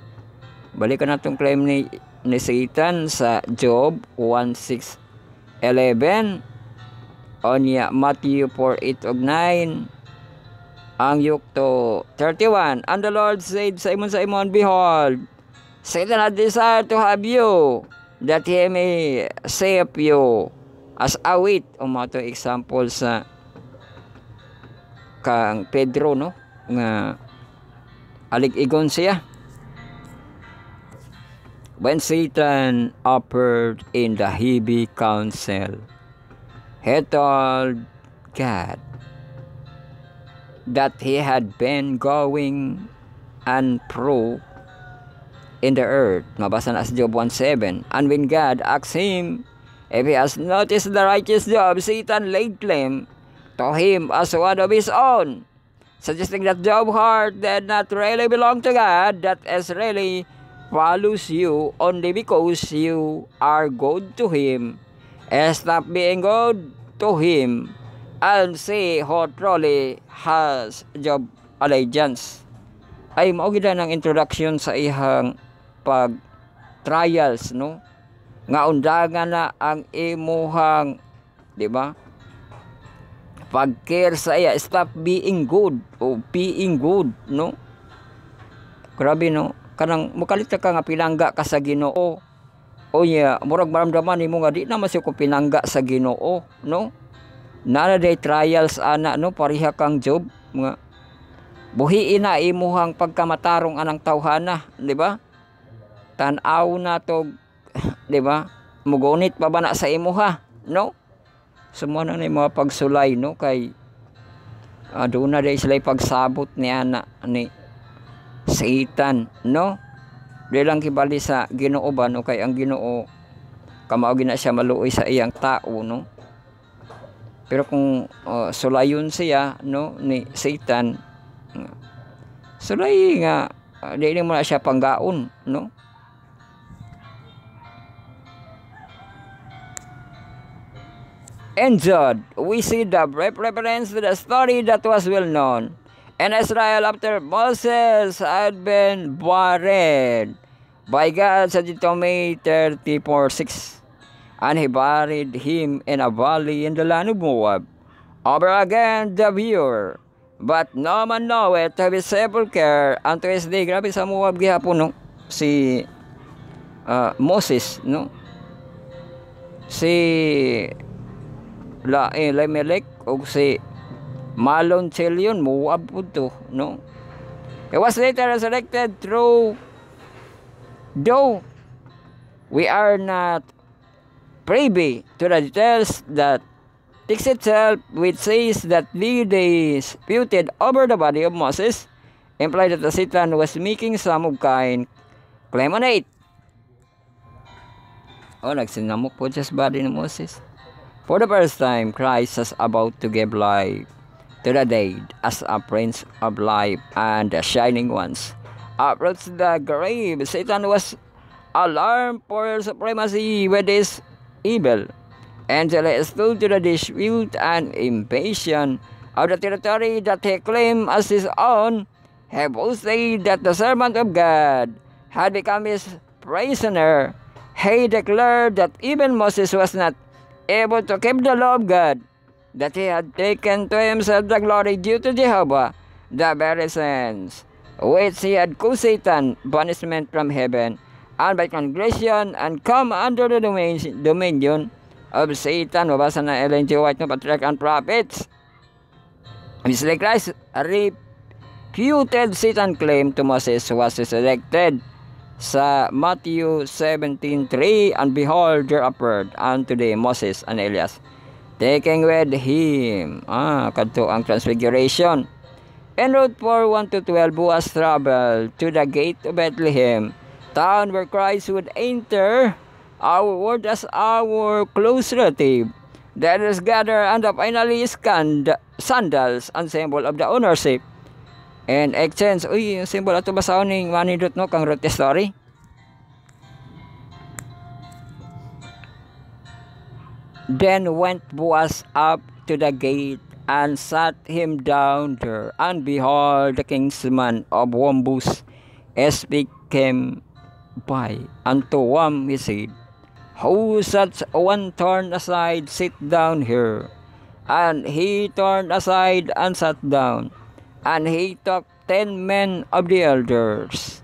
Balikan natong claim ni Satan sa Job 1:6-11, onya Matthew 4:8 ug 9. Ang yukto 31, and the Lord said sa imon, behold, Satan had desired to have you, that he may save you as a wheat. Mato example sa kang Pedro no nga alig-igon siya. When Satan appeared in the heavy council, he told God that he had been going and pro in the earth. Mabasa na sa Job 1:7. And when God asked him if he has noticed the righteous Job, Satan laid claim to him as one of his own. suggesting that Job's heart did not really belong to God, that is really follows you only because you are good to Him. Stop being good to Him and see who truly has Job allegiance. Ay mao gid ng introduction sa ihang pag trials, no, nga undangan na ang imuhang, di ba, pag-care sa iya. Stop being good o being good, no. Grabe, no, kanang mukalita ka nga pinangga ka sa Ginoo, o yeah, murag maramdaman nimo nga di na masyo ko pinangga sa Ginoo, no. Nana day trials ana, no, pareha kang Job nga buhiin na imuhang pagkamatarong anang tawhana, di ba? Tan-aw na to, di ba? Mugunit pa ba na sa imuha, no? Sumuna na yung mga pagsulay, no, kay doon na day sila pagsabot ni ana ni Satan, no? Di lang kibali sa Ginoo ba, no, kay ang Ginoo kamao gina siya maluoy sa iyang tao, no? Pero kung sulayon siya, no, ni Satan, sulay nga di mo na siya panggaon, no? In Jude, we see the reference to the story that was well known in Israel after Moses had been buried by God sa Deuteronomy 34:6, and he buried him in a valley in the land of Moab. Over again the viewer, but no man knoweth of his sepulchre unto his day. Grabe sa Moab gihapon, no, si Moses, no, si Elimelech o si Malon Chelion, Moab po to, no. He was later resurrected through, though we are not privy to the details, that text itself, which says that the disputed over the body of Moses, implied that the Satan was making some of kind claim on it. Nagsinamok po sa body ni Moses. For the first time, Christ is about to give life to the dead as a Prince of Life, and the shining ones approached the grave. Satan was alarmed for supremacy with his evil, and stood to the dispute and invasion of the territory that he claimed as his own. He boasted that the servant of God had become his prisoner. He declared that even Moses was not able to keep the law of God, that he had taken to himself the glory due to Jehovah, the very sense which he had caused Satan punishment from heaven, and by transgression, and come under the dominion of Satan. Mabasa na Ellen G. White, no, Patriarch and Prophets. Mr. Christ refuted Satan's claim to Moses was resurrected sa Matthew 17:3, and behold, there appeared unto them Moses and Elias, taking with him, kadto ang transfiguration. En route 4:1-12, Boaz traveled to the gate of Bethlehem, town where Christ would enter, our word as our close relative. There is gather and finally sandals, and symbol of the ownership and exchange. Uy, yung symbol ato basahon ning manidot, no, kang rote story. Then went Boaz up to the gate and sat him down there, and behold, the kinsman of Wombus came by unto him. He said, who such one turn aside, sit down here. And he turned aside and sat down. And he took 10 men of the elders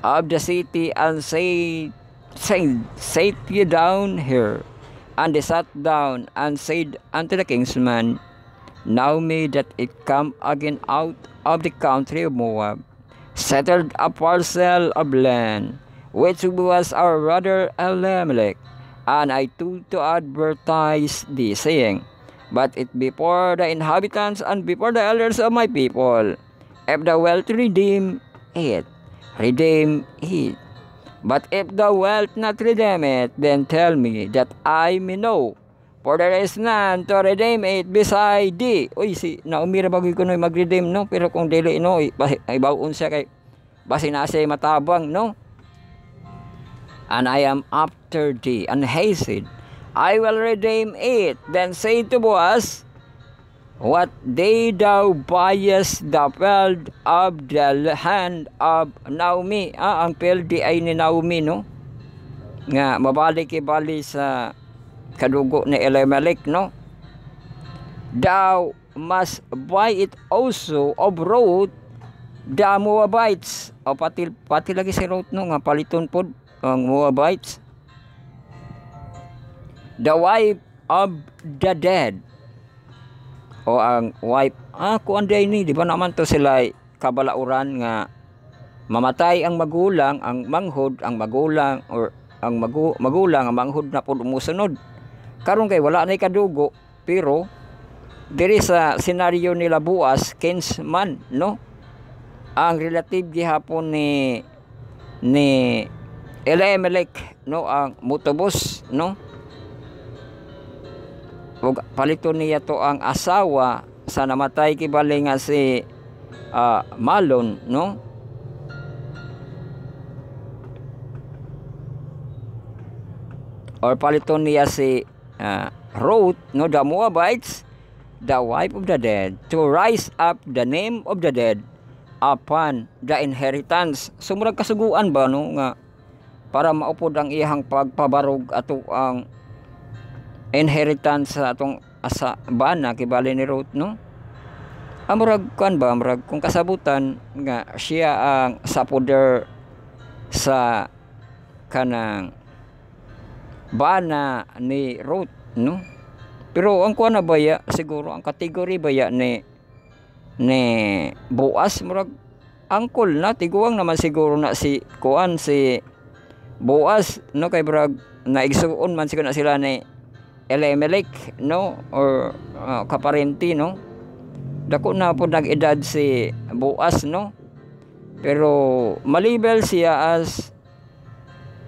of the city, and said, sit ye down here. And they sat down, and said unto the kinsman, now may that it come again out of the country of Moab, settled a parcel of land, which was our brother Elimelech. And I took to advertise thee, saying, but it before the inhabitants and before the elders of my people, if thou wilt redeem it, redeem it. But if thou wilt not redeem it, then tell me, that I may know For there is none to redeem it beside thee. Uy, si Naomi ra bagay ko no mag-redeem, no? Pero kung dili, no, ibawon siya kay basi na siya matabang, no? And I am after thee, and hasten, I will redeem it. Then say to Boaz, what day thou buyest the field of the hand of Naomi. Ang field di ay ni Naomi, no? Nga mabalik ibali sa kadugo ni Elimelech, no? Thou must buy it also of Ruth the Moabites. O pati lagi si Ruth, no? Nga paliton po ang Moabites. The wife of the dead. O ang wife, kuan day ni, di ba naman to sila kabalauran nga mamatay ang magulang, ang manghod, ang magulang, or ang magulang, ang manghod na po umusunod. Karon kay wala na kadugo, pero diri sa senaryo nila Boaz, kinsman, no? Ang relative gihapon ni Elimelech, no? Ang mutubos, no? Ug paliton niya to ang asawa sa namatay kibali nga si Malon, no? Or paliton niya si Ruth, no, the Moabites, the wife of the dead, to rise up the name of the dead upon the inheritance. Sumurag kasuguan ba, no, nga para maupod ang iyang pagpabarog ato ang inheritance sa atong asa bana kibali ni Ruth, no? Amurag kan ba, amurag kung kasabutan nga siya ang sa poder sa kanang bana ni Ruth, no? Pero ang kuan na baya siguro ang kategory baya ni Boaz murag angkol na tiguang naman siguro na si kuan si Boaz, no, kay brag naigsuon man siguro na sila ni Elimelech, no, or kaparenti, no? Dako na po nag-edad si Boaz, no? Pero malibel siya as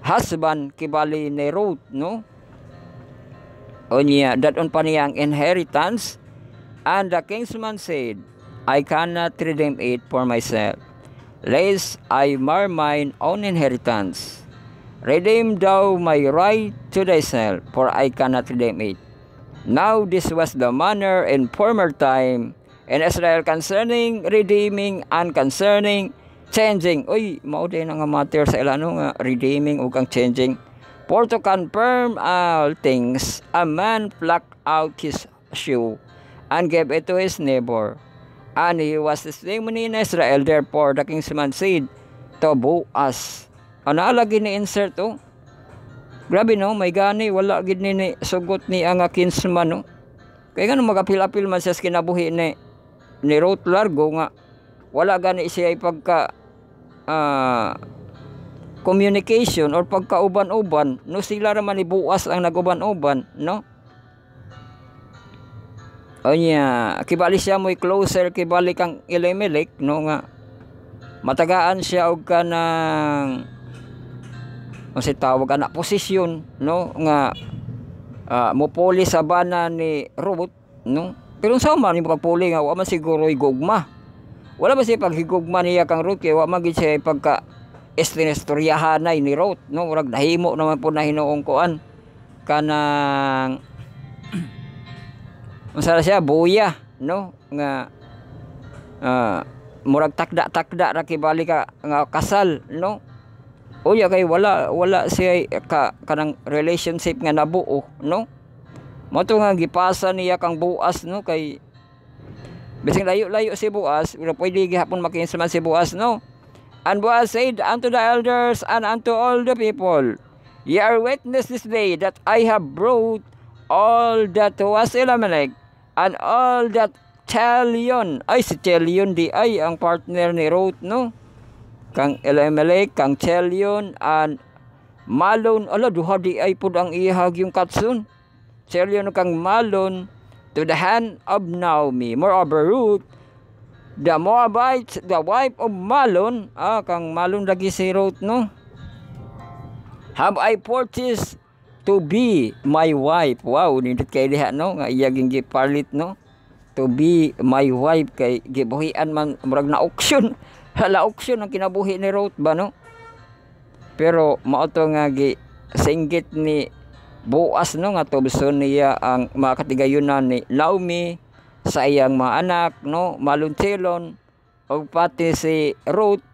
husband kibali ni Ruth, no? O niya, daton pa niya ang inheritance. And the kinsman said, I cannot redeem it for myself, lest I mar mine own inheritance. Redeem thou my right to thyself, for I cannot redeem it. Now this was the manner in former time in Israel concerning redeeming and concerning changing. Uy, mao din nga matter sa ilano nga redeeming ug ang changing. For to confirm all things, a man plucked out his shoe and gave it to his neighbor. And he was testimony in Israel. Therefore the kinsman said to Boaz, lagi ni insert, oh. Grabe, no, may gani wala gid ni sugot ni ang kinsman, no. Kaya nga magapil-apil man siya sa kinabuhi ni Ruth largo nga wala gani siya pagka communication or pagkauban-uban, no, sila raman ni Boaz ang naguban-uban, no. O niya, kibali siya mo'y closer kibali kang Elimelech, no, nga matagaan siya og kanang si tawag anak posisyon, no, nga mupuli sa bana ni Ruth, no. Pero sa man ni pagpuli nga wa man siguro igugma. Wala ba siya paghigugma niya kang Ruth kay wa man gid siya pagka istinestoryahanay ni Ruth, no. Murag nahimo naman po na hinuong kuan kanang masala siya buya, no, nga murag takda ra kibali ka nga kasal, no. Uya kay wala siya kanang relationship nga nabuo, no. Moto nga gipasa niya kang Boaz, no, kay bising layo-layo si Boaz, pero pwede gihapon makinsman si Boaz, no. And Boaz said unto the elders and unto all the people, ye are witness this day that I have brought all that was Elimelech and all that Chelion. Ay, si Chelion di ay ang partner ni Ruth, no. Kang Elimelech, kang Chelion, and Malon. Ala, duha di ay pud ang ihag yung katsun. Chelion kang Malon to the hand of Naomi. Moreover, Ruth, the Moabites, the wife of Malon, kang Malon lagi si Ruth, no. Have I purchased to be my wife. Wow, nindot kay diha no nga iya ging gipalit no. To be my wife kay gibuhian man murag na auction. Hala auction ang kinabuhi ni Ruth ba no? Pero mao to nga singgit ni Boaz no nga tubson niya ang mga katigayunan ni Naomi sa iyang mga anak no, maluntilon o pati si Ruth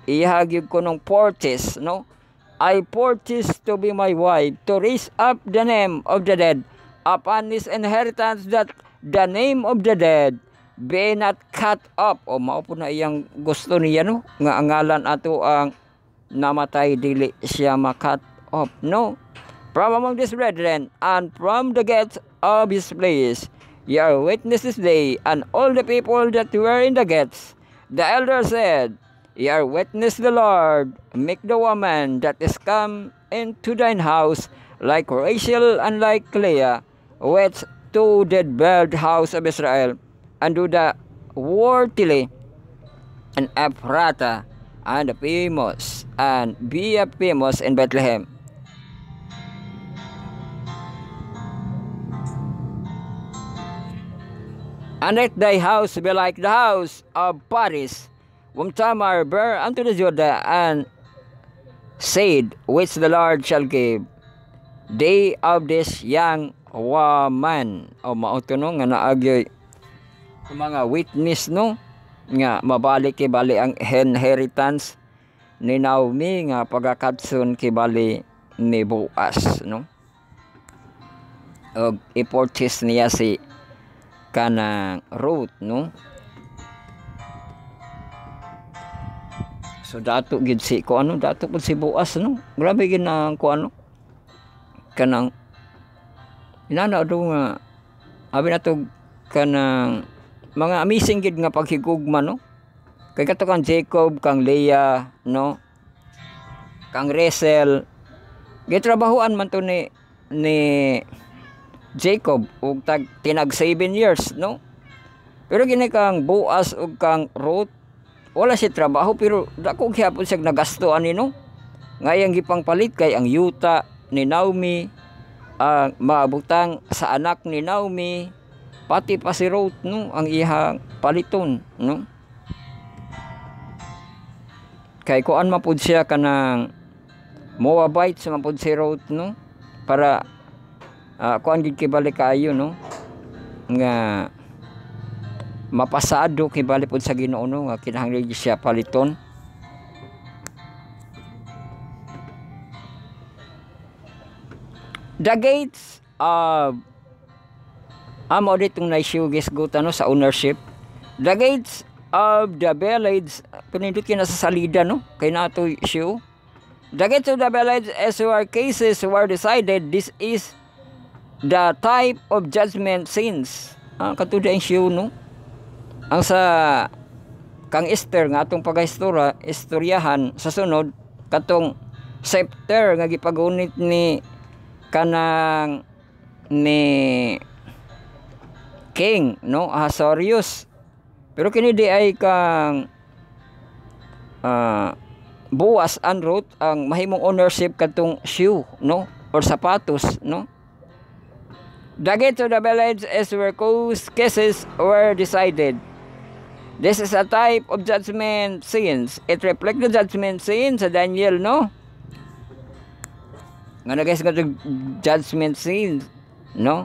ihagyog ko ng purchase no. I purchase to be my wife to raise up the name of the dead upon his inheritance, that the name of the dead be not cut off. O mao po na iyang gusto niya no nga ang ngalan ato ang namatay dili siya makat off no. From among these brethren and from the gates of his place ye are witnesses day, and all the people that were in the gates. The elder said, ye are witness the Lord, make the woman that is come into thine house like Rachel and like Leah, which two did build house of Israel, and do the worthily, and Ephratah, and famous, and be famous in Bethlehem. And let thy house be like the house of Paris, whom Tamar bare unto the Judah, and said, which the Lord shall give, day of this young woman. O mauto no nga naagyoy mga witness no nga mabalik kibali ang inheritance ni Naomi nga pagakatson kibali ni Boaz no. Og i-purchase niya si kanang Ruth no. So dato gid si ko ano, dato pud si Boaz no. Grabe gid na ko ano kanang inana do nga abi na to kanang mga amazing gid nga paghigugma no. Kay kato kang Jacob, kang Leah no, kang Rachel gitrabahuan man to ni Jacob ug tinag 7 years no. Pero gini kang Boaz ug kang Ruth wala si trabaho pero dako gyapon siya nagasto ani no. Ngayang gipangpalit kay ang yuta ni Naomi, ang maabutang sa anak ni Naomi, pati pa si Ruth no ang iyang paliton no. Kay kuan mapud siya kanang Moabite sa mapud si Ruth no, para kuan gid kibalik kayo no nga mapasado kibalik pud sa Ginoo no nga kinahanglan siya paliton. The gates of amo ditong naisugis gutan no sa ownership. The gates of the village pinindot kina sa salida no kay nato issue. The gates of the village as were cases were decided. This is the type of judgment sins. Katuda ang issue no. Ang sa kang Esther nga atong istoryahan sa sunod katong scepter nga gipagunit ni kanang ni King no Ahasuerus. Pero kini di ay kang Boaz and Ruth ang mahimong ownership katong shoe no or sapatos no. The gates of the village as where cases were decided. This is a type of judgment sins. It reflects the judgment sins sa Daniel no. Nga guys nga judgment sins no.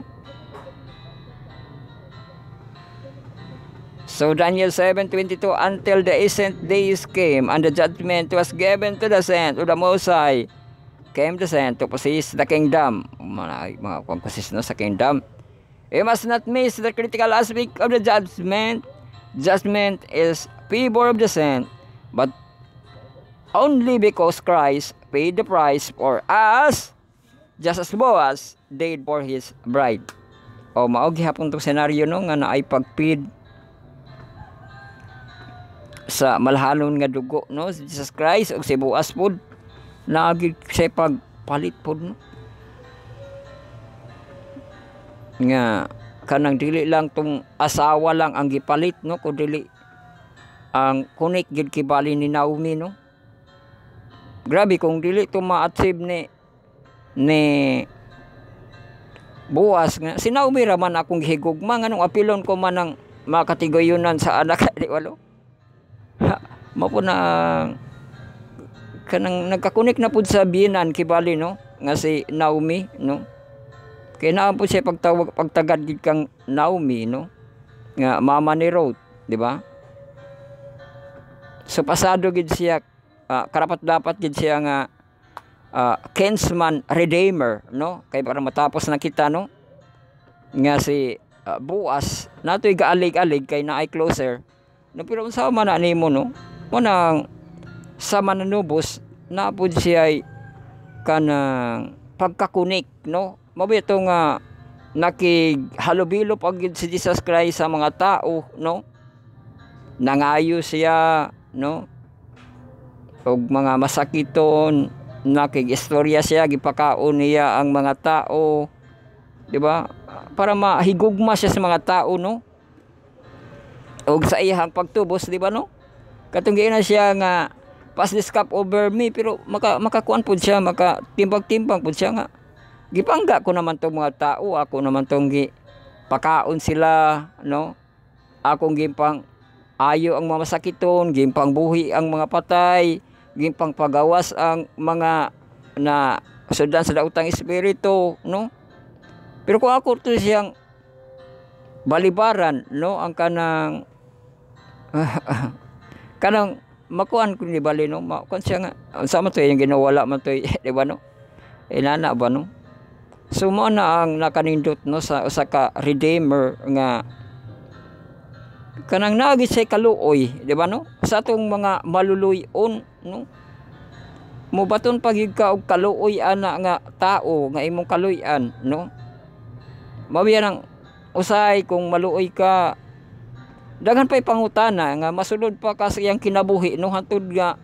So Daniel 7:22, until the ancient days came and the judgment was given to the saint of the Most High, came the saint to possess the kingdom. Mga possess no sa kingdom. You must not miss the critical aspect of the judgment. Judgment is favor of the saint, but only because Christ paid the price for us, just as Boaz did for his bride. O mao gihapon tong senaryo no nga naay pagpid sa malhalon nga dugo no si Jesus Christ ug si Boaz pod naagi siya pagpalit pod no. Nga kanang dili lang tong asawa lang ang gipalit no kun dili ang kunik gid kibali ni Naomi no. Grabe kung dili to ma-achieve ni Buwas nga si Naomi raman akong gihigugma nganong apilon ko man ng mga katigoyunan sa anak di walo. Mao po na kanang nagkakunik na pud sa biyenan kibali no nga si Naomi no. Kaya na po siya pagtagad gid kang Naomi no nga mama ni Ruth, di ba? So pasado gid siya karapat dapat gid siya nga kinsman redeemer no kay para matapos na kita no nga si Boaz natoy gaalig-alig kay naay closer no pero unsa man na nimo no mo nang sa mananubos na pud siya kanang pagkakunik no mabi ito nga nakighalubilo pag si Jesus Christ sa mga tao no nangayo siya no og mga masakiton nakig-istorya siya gipakaon niya ang mga tao di ba para mahigugma siya sa mga tao no og sa iyang pagtubos di ba no katong giina siya nga pass this cup over me pero makakuan pud siya makatimbang-timbang pud siya nga gipangga ko naman tong mga tao ako naman tong pakaon sila no akong gimpang ayo ang mga masakiton gimpang buhi ang mga patay gimpang pagawas ang mga na sudan sa daotang espiritu no pero kung ako to siyang balibaran no ang kanang kanang makuan kun di bali no makuan siya nga sama to yung ginawala man to di ba no inana ba no so mo na ang nakanindot no sa usa ka redeemer nga kanang naagi say kaluoy di ba no sa atong mga maluluyon no mo baton pagig ka og kaluoy ana nga tao nga imong kaluy-an no mabiya nang usay kung maluoy ka daghan pay pangutana nga masulod pa ka sa iyang kinabuhi no hantud nga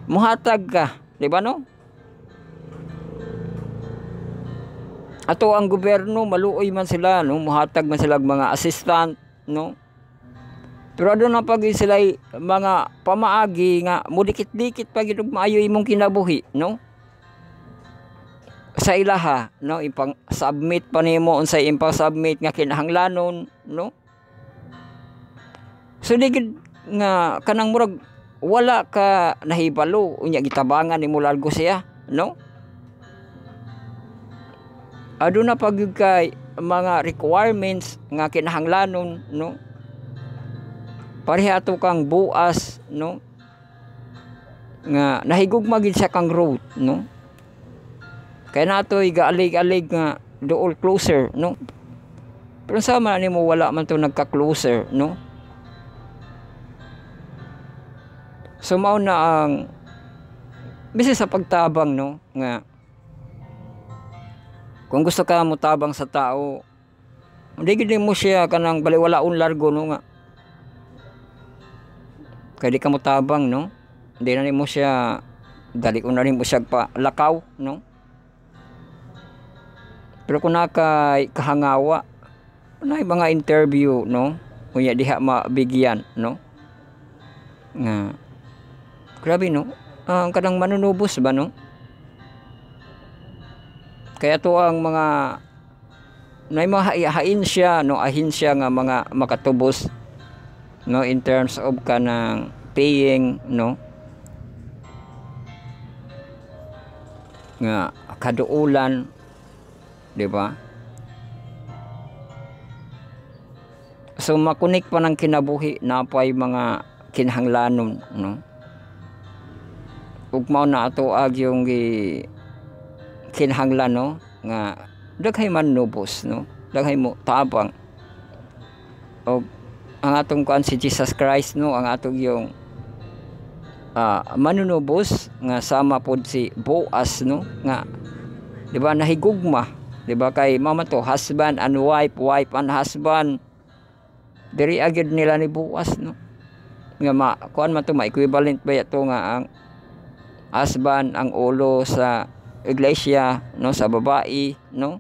muhatag ka di ba no ato ang gobyerno maluoy man sila no muhatag man sila mga assistant no pero adto na pag sila mga pamaagi nga mudikit-dikit pag itong maayo imong kinabuhi no sa ilaha no ipang submit pa nimo unsay impang submit nga kinahanglanon no so digid nga kanang murag wala ka nahibalo unya gitabangan nimo largo siya no aduna pag kay mga requirements nga kinahanglanon no pareha ato kang Boaz no nga nahigugma gid sa kang road no kay natoy gaalig-alig nga dool closer no pero sa man nimo wala man to nagka-closer no so mao na ang bisan sa pagtabang no nga kung gusto ka mo tabang sa tao hindi gid mo siya kanang baliwalaon largo no nga kaya di ka mo tabang no hindi na mo siya dali ko na rin mo siya pa lakaw no pero kung nakay kahangawa na mga interview no kunya diha mabigyan no nga grabe no ang kanang manunubos ba no kaya to ang mga na mga hain siya no ahin siya nga mga makatubos no in terms of kanang paying no nga kaduulan di ba so makunik pa ng kinabuhi na pay mga kinahanglanon no ug mao na ato ag yung kinahanglan no nga daghay man nubos no daghay mo tabang og ang atong kuan si Jesus Christ no ang atong yung manunubos nga sama pod si Boaz no nga di ba nahigugma di ba kay mama to husband and wife wife and husband diri agad nila ni Boaz no nga kuan man to ma-equivalent ba ito nga ang husband ang ulo sa iglesia no sa babae no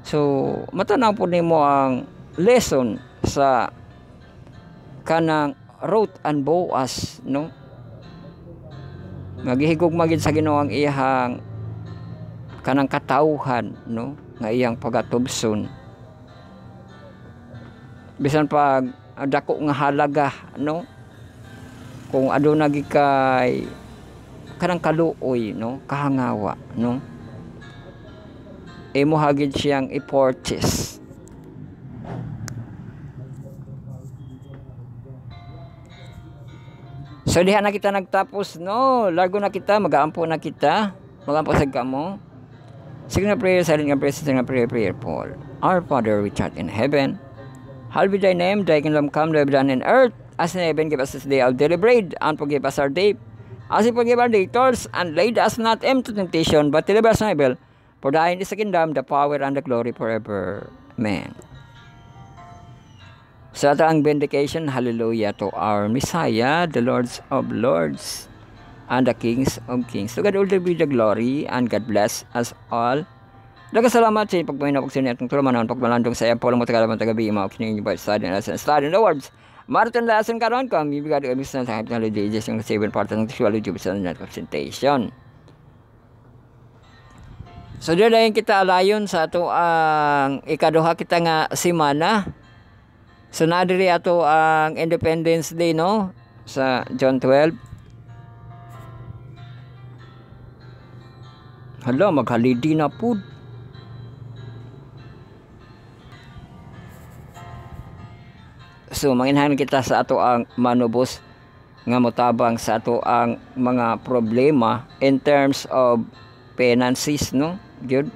so matanaw po nimo ang lesson sa kanang Ruth and Boaz no maghihigugma gid sa Ginoo ang iyang kanang katawhan no nga iyang pagatubson. Bisan pag dako nga halaga, no? Kung aduna gi kay kanang kaluoy, no? Kahangawa, no? Imo hagid siyang i-purchase. So diha na kita nagtapos, no? Largo na kita, magaampo na kita. Magaampo sa kamo. Sige na prayer, silent nga prayer, sige na prayer, Paul. Our Father which art in heaven, hallowed be thy name, thy kingdom come, thy will be done in earth, as in heaven. Give us this day our daily bread, and forgive us our debt, as we forgive our debtors, and lead us not into temptation, but deliver us from evil. For thine is the kingdom, the power, and the glory forever. Amen. So ito ang vindication, hallelujah, to our Messiah, the Lords of Lords, and the Kings of Kings. To God all be the glory, and God bless us all. Nagkasalamat sa pagpahinapag sa inyo at tulumanon, pagmalandong sa iyo, pulang mo tagalaman tagabi, mga kinig niyo ba, study in the words. Marathon lesson karon ko, bibigay ang ibig sa technology, just yung 7 part ng theology, sa net presentation. So dito na kita alayon sa ato ang ikaduha kita nga simana. So nadiri ato ang Independence Day, no? Sa John 12. Hala, maghalidi na po. So manginhan kita sa ato ang manubos nga motabang sa ato ang mga problema in terms of finances, no? Good.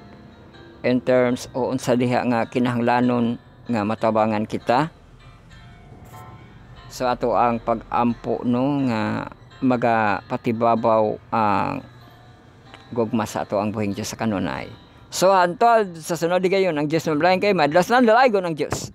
In terms o unsa diha nga kinahanglanon nga matabangan kita. So ato ang pag-ampo, no, nga magapatibabaw ang gugma sa ato ang buhing Diyos sa kanunay. So antod sa sunod gayon ang Diyos mabalang kay madlas nang dalaygon ang Diyos.